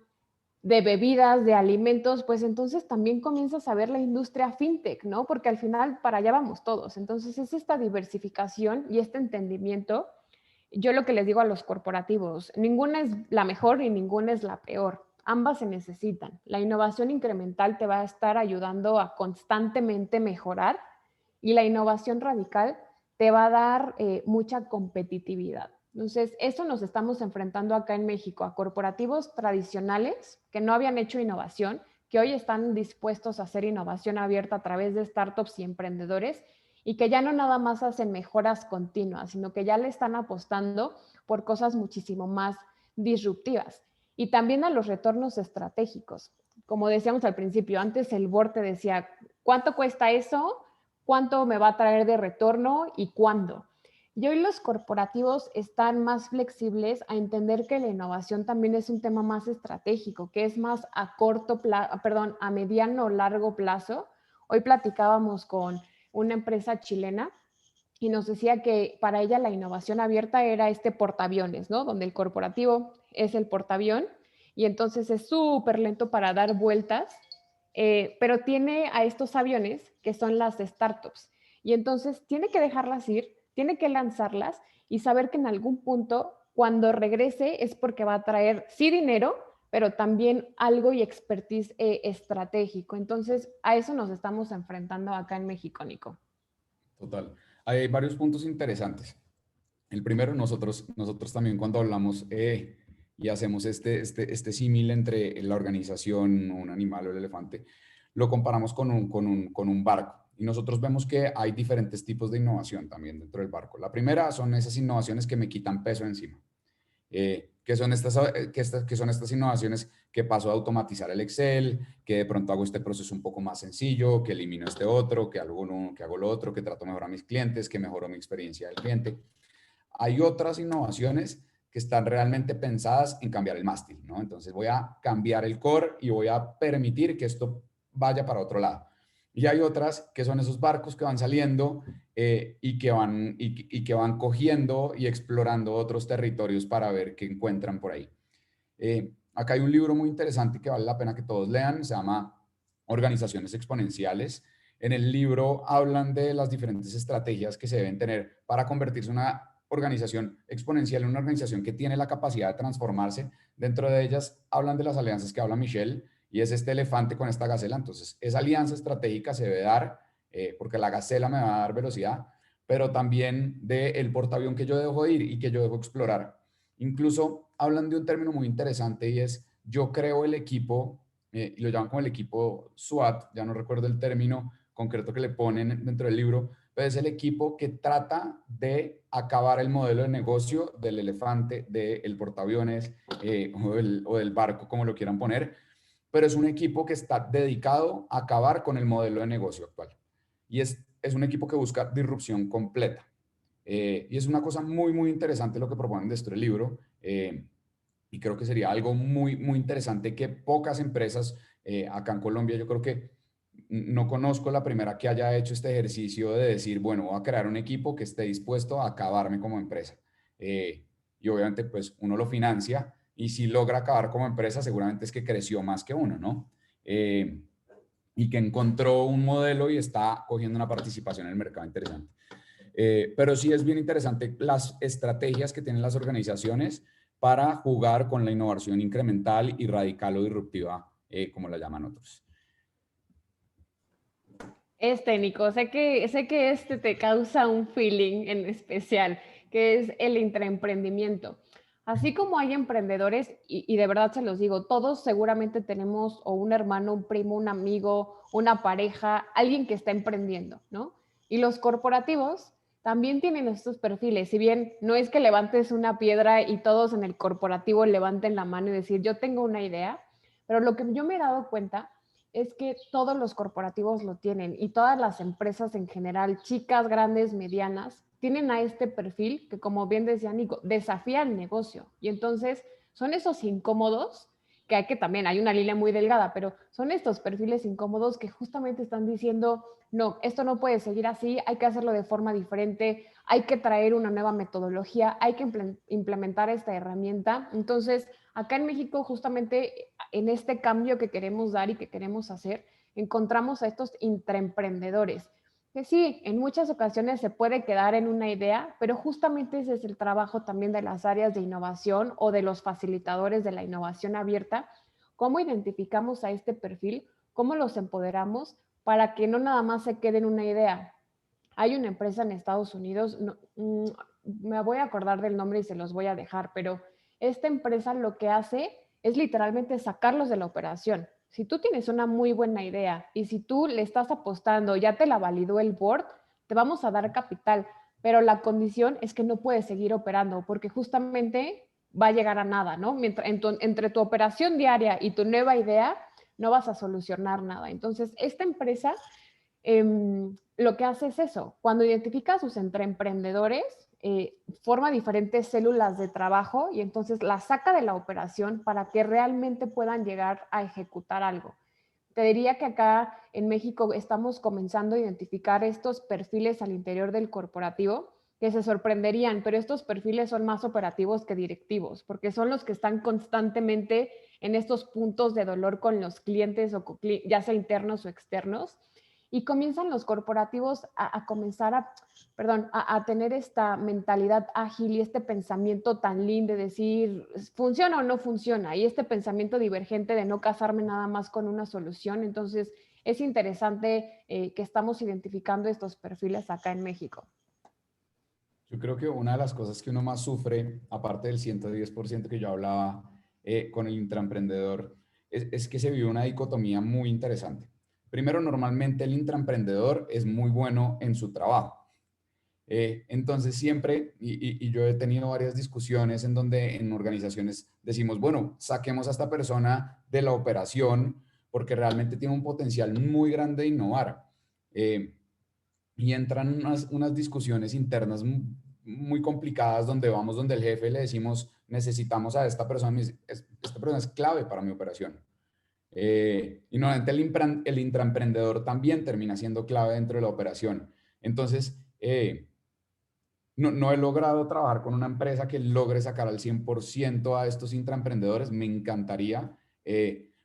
de bebidas, de alimentos, pues entonces también comienzas a ver la industria fintech, ¿no? Porque al final para allá vamos todos. Entonces es esta diversificación y este entendimiento. Yo lo que les digo a los corporativos, ninguna es la mejor y ninguna es la peor. Ambas se necesitan. La innovación incremental te va a estar ayudando a constantemente mejorar y la innovación radical te va a dar mucha competitividad. Entonces, eso nos estamos enfrentando acá en México, a corporativos tradicionales que no habían hecho innovación, que hoy están dispuestos a hacer innovación abierta a través de startups y emprendedores y que ya no nada más hacen mejoras continuas, sino que ya le están apostando por cosas muchísimo más disruptivas. Y también a los retornos estratégicos. Como decíamos al principio, antes el board te decía, ¿cuánto cuesta eso? ¿Cuánto me va a traer de retorno y cuándo? Y hoy los corporativos están más flexibles a entender que la innovación también es un tema más estratégico, que es más a corto plazo, perdón, a mediano o largo plazo. Hoy platicábamos con una empresa chilena y nos decía que para ella la innovación abierta era este portaaviones, ¿no? Donde el corporativo es el portaavión y entonces es súper lento para dar vueltas, pero tiene a estos aviones que son las startups y entonces tiene que dejarlas ir, tiene que lanzarlas y saber que en algún punto cuando regrese es porque va a traer sí dinero, pero también algo y expertise estratégico. Entonces a eso nos estamos enfrentando acá en México, Nico. Total. Hay varios puntos interesantes. El primero, nosotros también cuando hablamos y hacemos este símil entre la organización, un animal o el elefante, lo comparamos con un barco. Y nosotros vemos que hay diferentes tipos de innovación también dentro del barco. La primera son esas innovaciones que me quitan peso encima. Que son estas innovaciones que paso a automatizar el Excel, que de pronto hago este proceso un poco más sencillo, que elimino este otro, que hago uno, que hago lo otro, que trato mejor a mis clientes, que mejoro mi experiencia del cliente. Hay otras innovaciones que están realmente pensadas en cambiar el mástil, ¿no? Entonces voy a cambiar el core y voy a permitir que esto vaya para otro lado. Y hay otras que son esos barcos que van saliendo y que van cogiendo y explorando otros territorios para ver qué encuentran por ahí. Acá hay un libro muy interesante que vale la pena que todos lean, se llama Organizaciones Exponenciales. En el libro hablan de las diferentes estrategias que se deben tener para convertirse en una organización exponencial, en una organización que tiene la capacidad de transformarse. Dentro de ellas hablan de las alianzas que habla Michelle y es este elefante con esta gacela. Entonces, esa alianza estratégica se debe dar porque la gacela me va a dar velocidad, pero también del portaavión que yo dejo ir y que yo dejo explorar. Incluso hablan de un término muy interesante y es yo creo el equipo, y lo llaman como el equipo SWAT, ya no recuerdo el término concreto que le ponen dentro del libro, pero es el equipo que trata de acabar el modelo de negocio del elefante, del portaaviones o del barco, como lo quieran poner, pero es un equipo que está dedicado a acabar con el modelo de negocio actual. Y es un equipo que busca disrupción completa. Y es una cosa muy, muy interesante lo que proponen de este libro. Y creo que sería algo muy, muy interesante que pocas empresas acá en Colombia, yo creo que no conozco la primera que haya hecho este ejercicio de decir, bueno, voy a crear un equipo que esté dispuesto a acabarme como empresa. Y obviamente, pues uno lo financia y si logra acabar como empresa, seguramente es que creció más que uno, ¿no? Y que encontró un modelo y está cogiendo una participación en el mercado interesante. Pero sí es bien interesante las estrategias que tienen las organizaciones para jugar con la innovación incremental y radical o disruptiva, como la llaman otros. Nico, sé que este te causa un feeling en especial, que es el intraemprendimiento. Así como hay emprendedores, y de verdad se los digo, todos seguramente tenemos o un hermano, un primo, un amigo, una pareja, alguien que está emprendiendo, ¿no? Y los corporativos también tienen estos perfiles. Si bien no es que levantes una piedra y todos en el corporativo levanten la mano y decir, yo tengo una idea, pero lo que yo me he dado cuenta es que todos los corporativos lo tienen y todas las empresas en general, chicas, grandes, medianas, tienen a este perfil que, como bien decía Nico, desafía el negocio. Y entonces son esos incómodos que hay que también, hay una línea muy delgada, pero son estos perfiles incómodos que justamente están diciendo, no, esto no puede seguir así, hay que hacerlo de forma diferente, hay que traer una nueva metodología, hay que implementar esta herramienta. Entonces, acá en México, justamente en este cambio que queremos dar y que queremos hacer, encontramos a estos intraemprendedores, que sí, en muchas ocasiones se puede quedar en una idea, pero justamente ese es el trabajo también de las áreas de innovación o de los facilitadores de la innovación abierta, cómo identificamos a este perfil, cómo los empoderamos para que no nada más se quede en una idea. Hay una empresa en Estados Unidos, no, me voy a acordar del nombre y se los voy a dejar, pero esta empresa lo que hace es literalmente sacarlos de la operación. Si tú tienes una muy buena idea y si tú le estás apostando, ya te la validó el board, te vamos a dar capital, pero la condición es que no puedes seguir operando porque justamente va a llegar a nada, ¿no? Mientras, entre tu operación diaria y tu nueva idea, no vas a solucionar nada. Entonces, esta empresa lo que hace es eso. Cuando identifica a sus emprendedores, forma diferentes células de trabajo y entonces las saca de la operación para que realmente puedan llegar a ejecutar algo. Te diría que acá en México estamos comenzando a identificar estos perfiles al interior del corporativo que se sorprenderían, pero estos perfiles son más operativos que directivos, porque son los que están constantemente en estos puntos de dolor con los clientes, o ya sea internos o externos, y comienzan los corporativos a comenzar a tener esta mentalidad ágil y este pensamiento tan lindo de decir, ¿funciona o no funciona? Y este pensamiento divergente de no casarme nada más con una solución. Entonces, es interesante que estamos identificando estos perfiles acá en México. Yo creo que una de las cosas que uno más sufre, aparte del 110% que yo hablaba con el intraemprendedor, es que se vive una dicotomía muy interesante. Primero, normalmente el intraemprendedor es muy bueno en su trabajo. Entonces siempre, y yo he tenido varias discusiones en donde en organizaciones decimos, bueno, saquemos a esta persona de la operación porque realmente tiene un potencial muy grande de innovar. Y entran unas discusiones internas muy complicadas donde vamos donde el jefe le decimos, necesitamos a esta persona, esta persona es clave para mi operación. Y normalmente el intraemprendedor también termina siendo clave dentro de la operación. Entonces, no he logrado trabajar con una empresa que logre sacar al 100% a estos intraemprendedores. Me encantaría,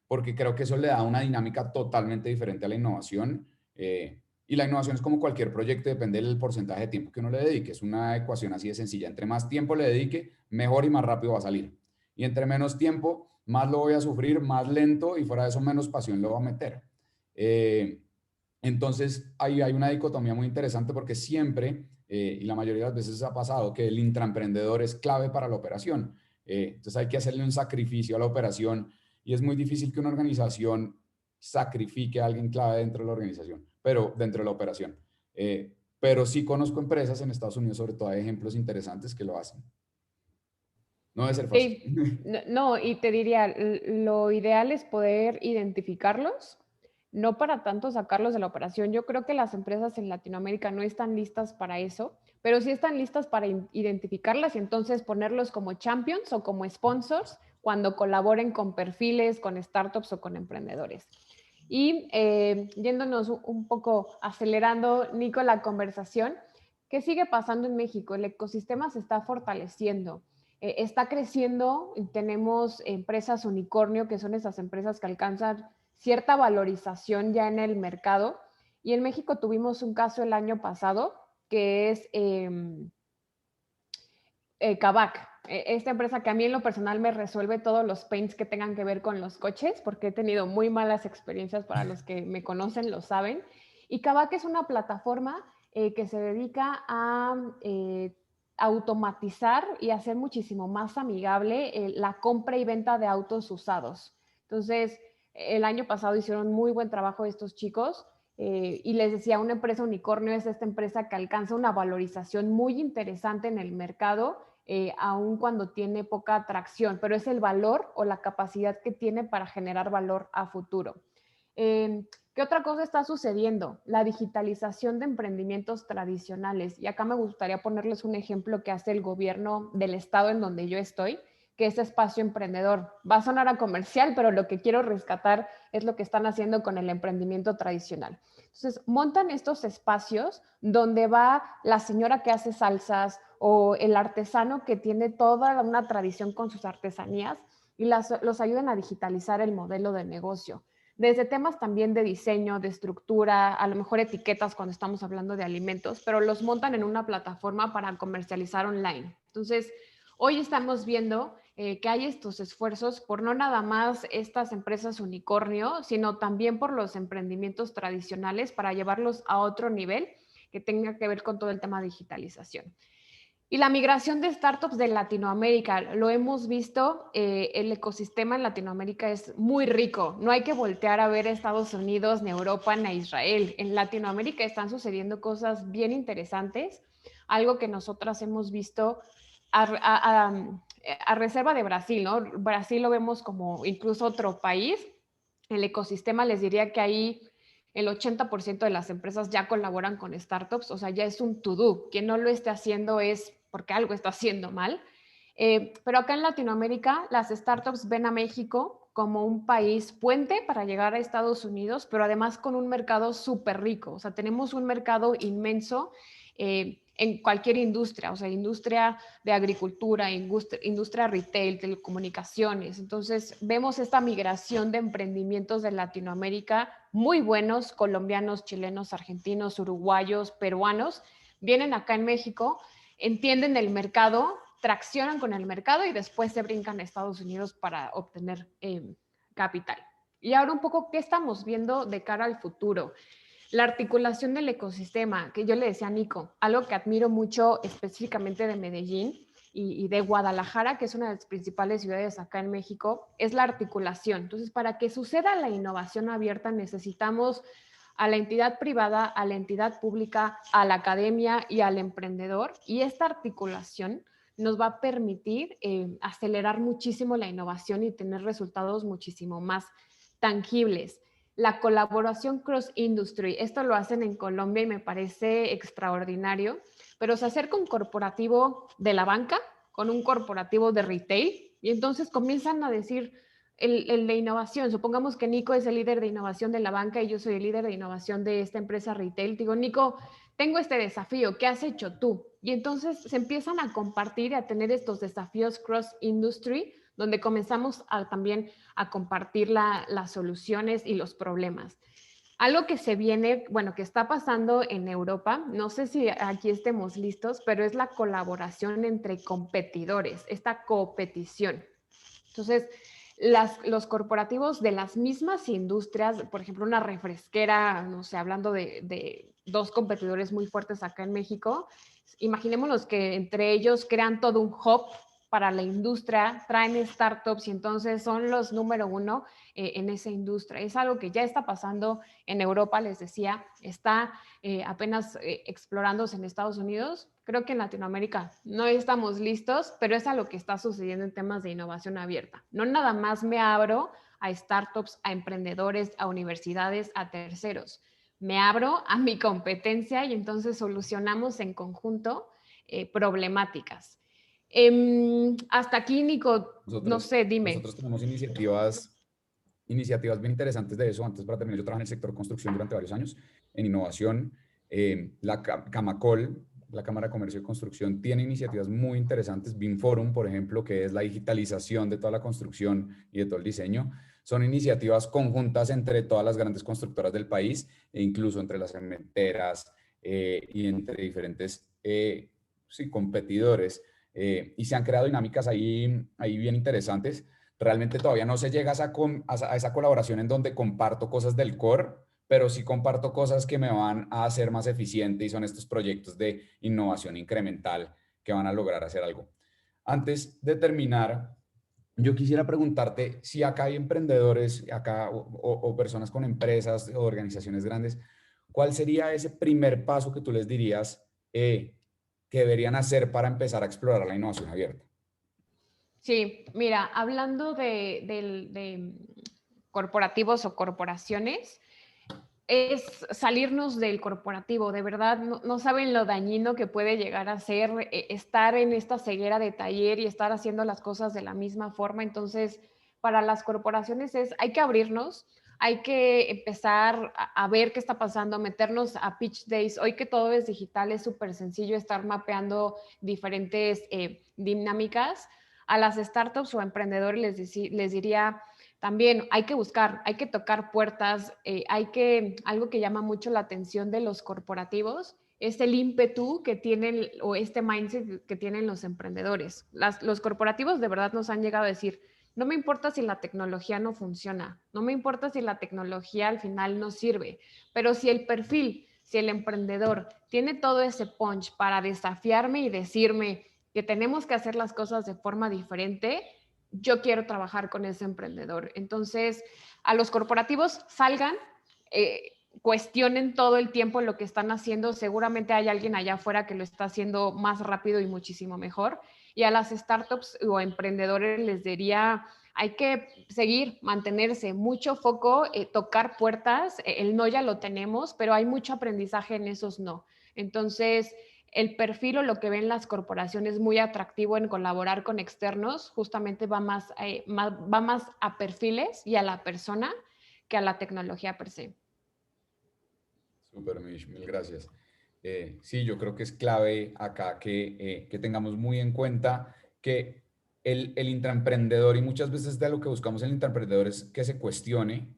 porque creo que eso le da una dinámica totalmente diferente a la innovación. Y la innovación es como cualquier proyecto, depende del porcentaje de tiempo que uno le dedique. Es una ecuación así de sencilla. Entre más tiempo le dedique, mejor y más rápido va a salir. Y entre menos tiempo, más lo voy a sufrir, más lento y fuera de eso menos pasión lo voy a meter. Entonces, ahí hay una dicotomía muy interesante porque siempre, y la mayoría de las veces ha pasado, que el intraemprendedor es clave para la operación. Entonces hay que hacerle un sacrificio a la operación y es muy difícil que una organización sacrifique a alguien clave dentro de la organización, pero dentro de la operación. Pero sí conozco empresas en Estados Unidos, sobre todo hay ejemplos interesantes que lo hacen. No debe ser fácil. Sí, no, y te diría, lo ideal es poder identificarlos, no para tanto sacarlos de la operación. Yo creo que las empresas en Latinoamérica no están listas para eso, pero sí están listas para identificarlas y entonces ponerlos como champions o como sponsors cuando colaboren con perfiles, con startups o con emprendedores. Y yéndonos un poco, acelerando, Nico, la conversación, ¿qué sigue pasando en México? El ecosistema se está fortaleciendo. Está creciendo, tenemos empresas unicornio, que son esas empresas que alcanzan cierta valorización ya en el mercado. Y en México tuvimos un caso el año pasado, que es Kavak. Esta empresa que a mí en lo personal me resuelve todos los pains que tengan que ver con los coches, porque he tenido muy malas experiencias, para los que me conocen lo saben. Y Kavak es una plataforma que se dedica a automatizar y hacer muchísimo más amigable la compra y venta de autos usados. Entonces, el año pasado hicieron muy buen trabajo estos chicos y les decía, una empresa unicornio es esta empresa que alcanza una valorización muy interesante en el mercado, aun cuando tiene poca atracción, pero es el valor o la capacidad que tiene para generar valor a futuro. ¿Qué otra cosa está sucediendo? La digitalización de emprendimientos tradicionales. Y acá me gustaría ponerles un ejemplo que hace el gobierno del estado en donde yo estoy, que es Espacio Emprendedor. Va a sonar a comercial, pero lo que quiero rescatar es lo que están haciendo con el emprendimiento tradicional. Entonces, montan estos espacios donde va la señora que hace salsas o el artesano que tiene toda una tradición con sus artesanías y los ayudan a digitalizar el modelo de negocio. Desde temas también de diseño, de estructura, a lo mejor etiquetas cuando estamos hablando de alimentos, pero los montan en una plataforma para comercializar online. Entonces, hoy estamos viendo que hay estos esfuerzos por no nada más estas empresas unicornio, sino también por los emprendimientos tradicionales para llevarlos a otro nivel que tenga que ver con todo el tema de digitalización. Y la migración de startups de Latinoamérica, lo hemos visto, el ecosistema en Latinoamérica es muy rico. No hay que voltear a ver a Estados Unidos, ni a Europa, ni a Israel. En Latinoamérica están sucediendo cosas bien interesantes, algo que nosotras hemos visto a reserva de Brasil, ¿no? Brasil lo vemos como incluso otro país. El ecosistema les diría que ahí el 80% de las empresas ya colaboran con startups, o sea, ya es un to-do. Quien no lo esté haciendo es porque algo está haciendo mal. Pero acá en Latinoamérica, las startups ven a México como un país puente para llegar a Estados Unidos, pero además con un mercado súper rico. O sea, tenemos un mercado inmenso en cualquier industria, o sea, industria de agricultura, industria retail, telecomunicaciones. Entonces, vemos esta migración de emprendimientos de Latinoamérica muy buenos, colombianos, chilenos, argentinos, uruguayos, peruanos, vienen acá en México, entienden el mercado, traccionan con el mercado y después se brincan a Estados Unidos para obtener capital. Y ahora un poco, ¿qué estamos viendo de cara al futuro? La articulación del ecosistema, que yo le decía a Nico, algo que admiro mucho específicamente de Medellín y de Guadalajara, que es una de las principales ciudades acá en México, es la articulación. Entonces, para que suceda la innovación abierta necesitamos a la entidad privada, a la entidad pública, a la academia y al emprendedor. Y esta articulación nos va a permitir acelerar muchísimo la innovación y tener resultados muchísimo más tangibles. La colaboración cross-industry, esto lo hacen en Colombia y me parece extraordinario, pero se acerca un corporativo de la banca con un corporativo de retail y entonces comienzan a decir el de innovación. Supongamos que Nico es el líder de innovación de la banca y yo soy el líder de innovación de esta empresa retail. Digo, Nico, tengo este desafío, ¿qué has hecho tú? Y entonces se empiezan a compartir y a tener estos desafíos cross-industry, donde comenzamos también a compartir las soluciones y los problemas. Algo que se viene, bueno, que está pasando en Europa, no sé si aquí estemos listos, pero es la colaboración entre competidores, esta competición. Entonces, los corporativos de las mismas industrias, por ejemplo, una refresquera, no sé, hablando de dos competidores muy fuertes acá en México, imaginémonos que entre ellos crean todo un hub para la industria, traen startups y entonces son los número uno en esa industria. Es algo que ya está pasando en Europa, les decía, está apenas explorándose en Estados Unidos. Creo que en Latinoamérica no estamos listos, pero es a lo que está sucediendo en temas de innovación abierta. No nada más me abro a startups, a emprendedores, a universidades, a terceros. Me abro a mi competencia y entonces solucionamos en conjunto problemáticas. Hasta aquí, Nico, no sé, dime. Nosotros tenemos iniciativas bien interesantes de eso. Antes, para terminar, yo trabajé en el sector construcción durante varios años, en innovación. La Camacol, la Cámara de Comercio y Construcción, tiene iniciativas muy interesantes. BIMForum, por ejemplo, que es la digitalización de toda la construcción y de todo el diseño. Son iniciativas conjuntas entre todas las grandes constructoras del país e incluso entre las cementeras y entre diferentes sí, competidores. Y se han creado dinámicas ahí bien interesantes. Realmente todavía no se llega a esa colaboración en donde comparto cosas del core, pero sí comparto cosas que me van a hacer más eficiente y son estos proyectos de innovación incremental que van a lograr hacer algo. Antes de terminar, yo quisiera preguntarte si acá hay emprendedores acá, o personas con empresas o organizaciones grandes, ¿cuál sería ese primer paso que tú les dirías que deberían hacer para empezar a explorar la innovación abierta? Sí, mira, hablando de corporativos o corporaciones, es salirnos del corporativo. De verdad, no saben lo dañino que puede llegar a ser estar en esta ceguera de taller y estar haciendo las cosas de la misma forma. Entonces, para las corporaciones hay que abrirnos, hay que empezar a ver qué está pasando, meternos a pitch days. Hoy que todo es digital, es súper sencillo estar mapeando diferentes dinámicas. A las startups o emprendedores les diría también hay que buscar, hay que tocar puertas, algo que llama mucho la atención de los corporativos es el ímpetu que tienen o este mindset que tienen los emprendedores. Los corporativos de verdad nos han llegado a decir, no me importa si la tecnología no funciona, no me importa si la tecnología al final no sirve, pero si el perfil, si el emprendedor tiene todo ese punch para desafiarme y decirme que tenemos que hacer las cosas de forma diferente, yo quiero trabajar con ese emprendedor. Entonces, a los corporativos salgan, cuestionen todo el tiempo lo que están haciendo. Seguramente hay alguien allá afuera que lo está haciendo más rápido y muchísimo mejor. Y a las startups o emprendedores les diría, hay que seguir, mantenerse, mucho foco, tocar puertas. El no ya lo tenemos, pero hay mucho aprendizaje en esos no. Entonces, el perfil o lo que ven las corporaciones muy atractivo en colaborar con externos, justamente va más a perfiles y a la persona que a la tecnología per se. Súper, Mish, mil gracias. Sí, yo creo que es clave acá que tengamos muy en cuenta que el intraemprendedor, y muchas veces de lo que buscamos en el intraemprendedor es que se cuestione,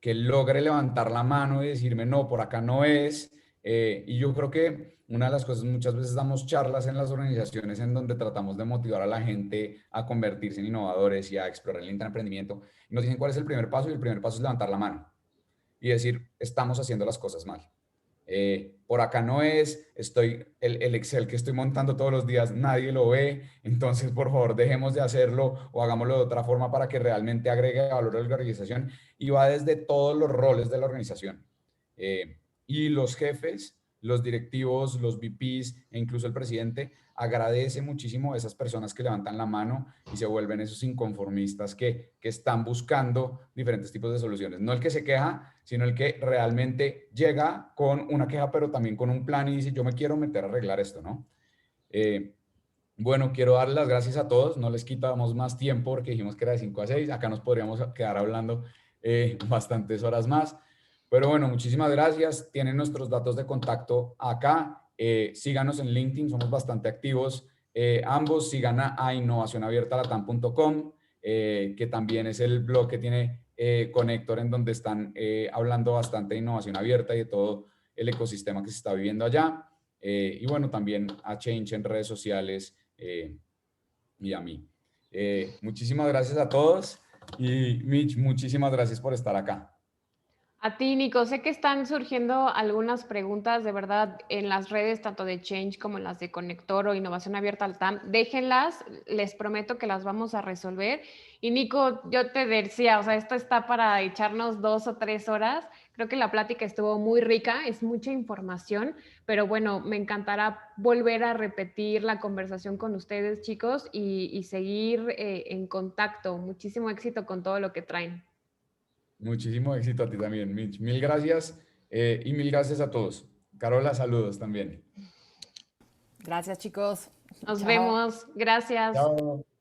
que logre levantar la mano y decirme, no, por acá no es. Y yo creo que una de las cosas, muchas veces damos charlas en las organizaciones en donde tratamos de motivar a la gente a convertirse en innovadores y a explorar el intraemprendimiento. Y nos dicen cuál es el primer paso, y el primer paso es levantar la mano y decir, estamos haciendo las cosas mal. Por acá no es, el Excel que estoy montando todos los días, nadie lo ve, entonces por favor dejemos de hacerlo o hagámoslo de otra forma para que realmente agregue valor a la organización, y va desde todos los roles de la organización. Y los jefes, los directivos, los VPs e incluso el presidente agradece muchísimo a esas personas que levantan la mano y se vuelven esos inconformistas que están buscando diferentes tipos de soluciones. No el que se queja, sino el que realmente llega con una queja, pero también con un plan y dice, yo me quiero meter a arreglar esto, ¿no? Bueno, quiero dar las gracias a todos. No les quitamos más tiempo porque dijimos que era de 5 a 6. Acá nos podríamos quedar hablando bastantes horas más. Pero bueno, muchísimas gracias. Tienen nuestros datos de contacto acá. Síganos en LinkedIn, somos bastante activos. Ambos sigan a innovacionabiertalatam.com, que también es el blog que tiene Connector, en donde están hablando bastante de innovación abierta y de todo el ecosistema que se está viviendo allá. Y bueno, también a Change en redes sociales y a mí. Muchísimas gracias a todos y Mitch, muchísimas gracias por estar acá. A ti, Nico, sé que están surgiendo algunas preguntas de verdad en las redes, tanto de Change como en las de Conector o Innovación Abierta al TAM. Déjenlas, les prometo que las vamos a resolver. Y Nico, yo te decía, o sea, esto está para echarnos 2 o 3 horas. Creo que la plática estuvo muy rica, es mucha información, pero bueno, me encantará volver a repetir la conversación con ustedes, chicos, y seguir en contacto. Muchísimo éxito con todo lo que traen. Muchísimo éxito a ti también, Mitch. Mil gracias y mil gracias a todos. Carola, saludos también. Gracias, chicos. Nos Chao. vemos. Gracias. Chao.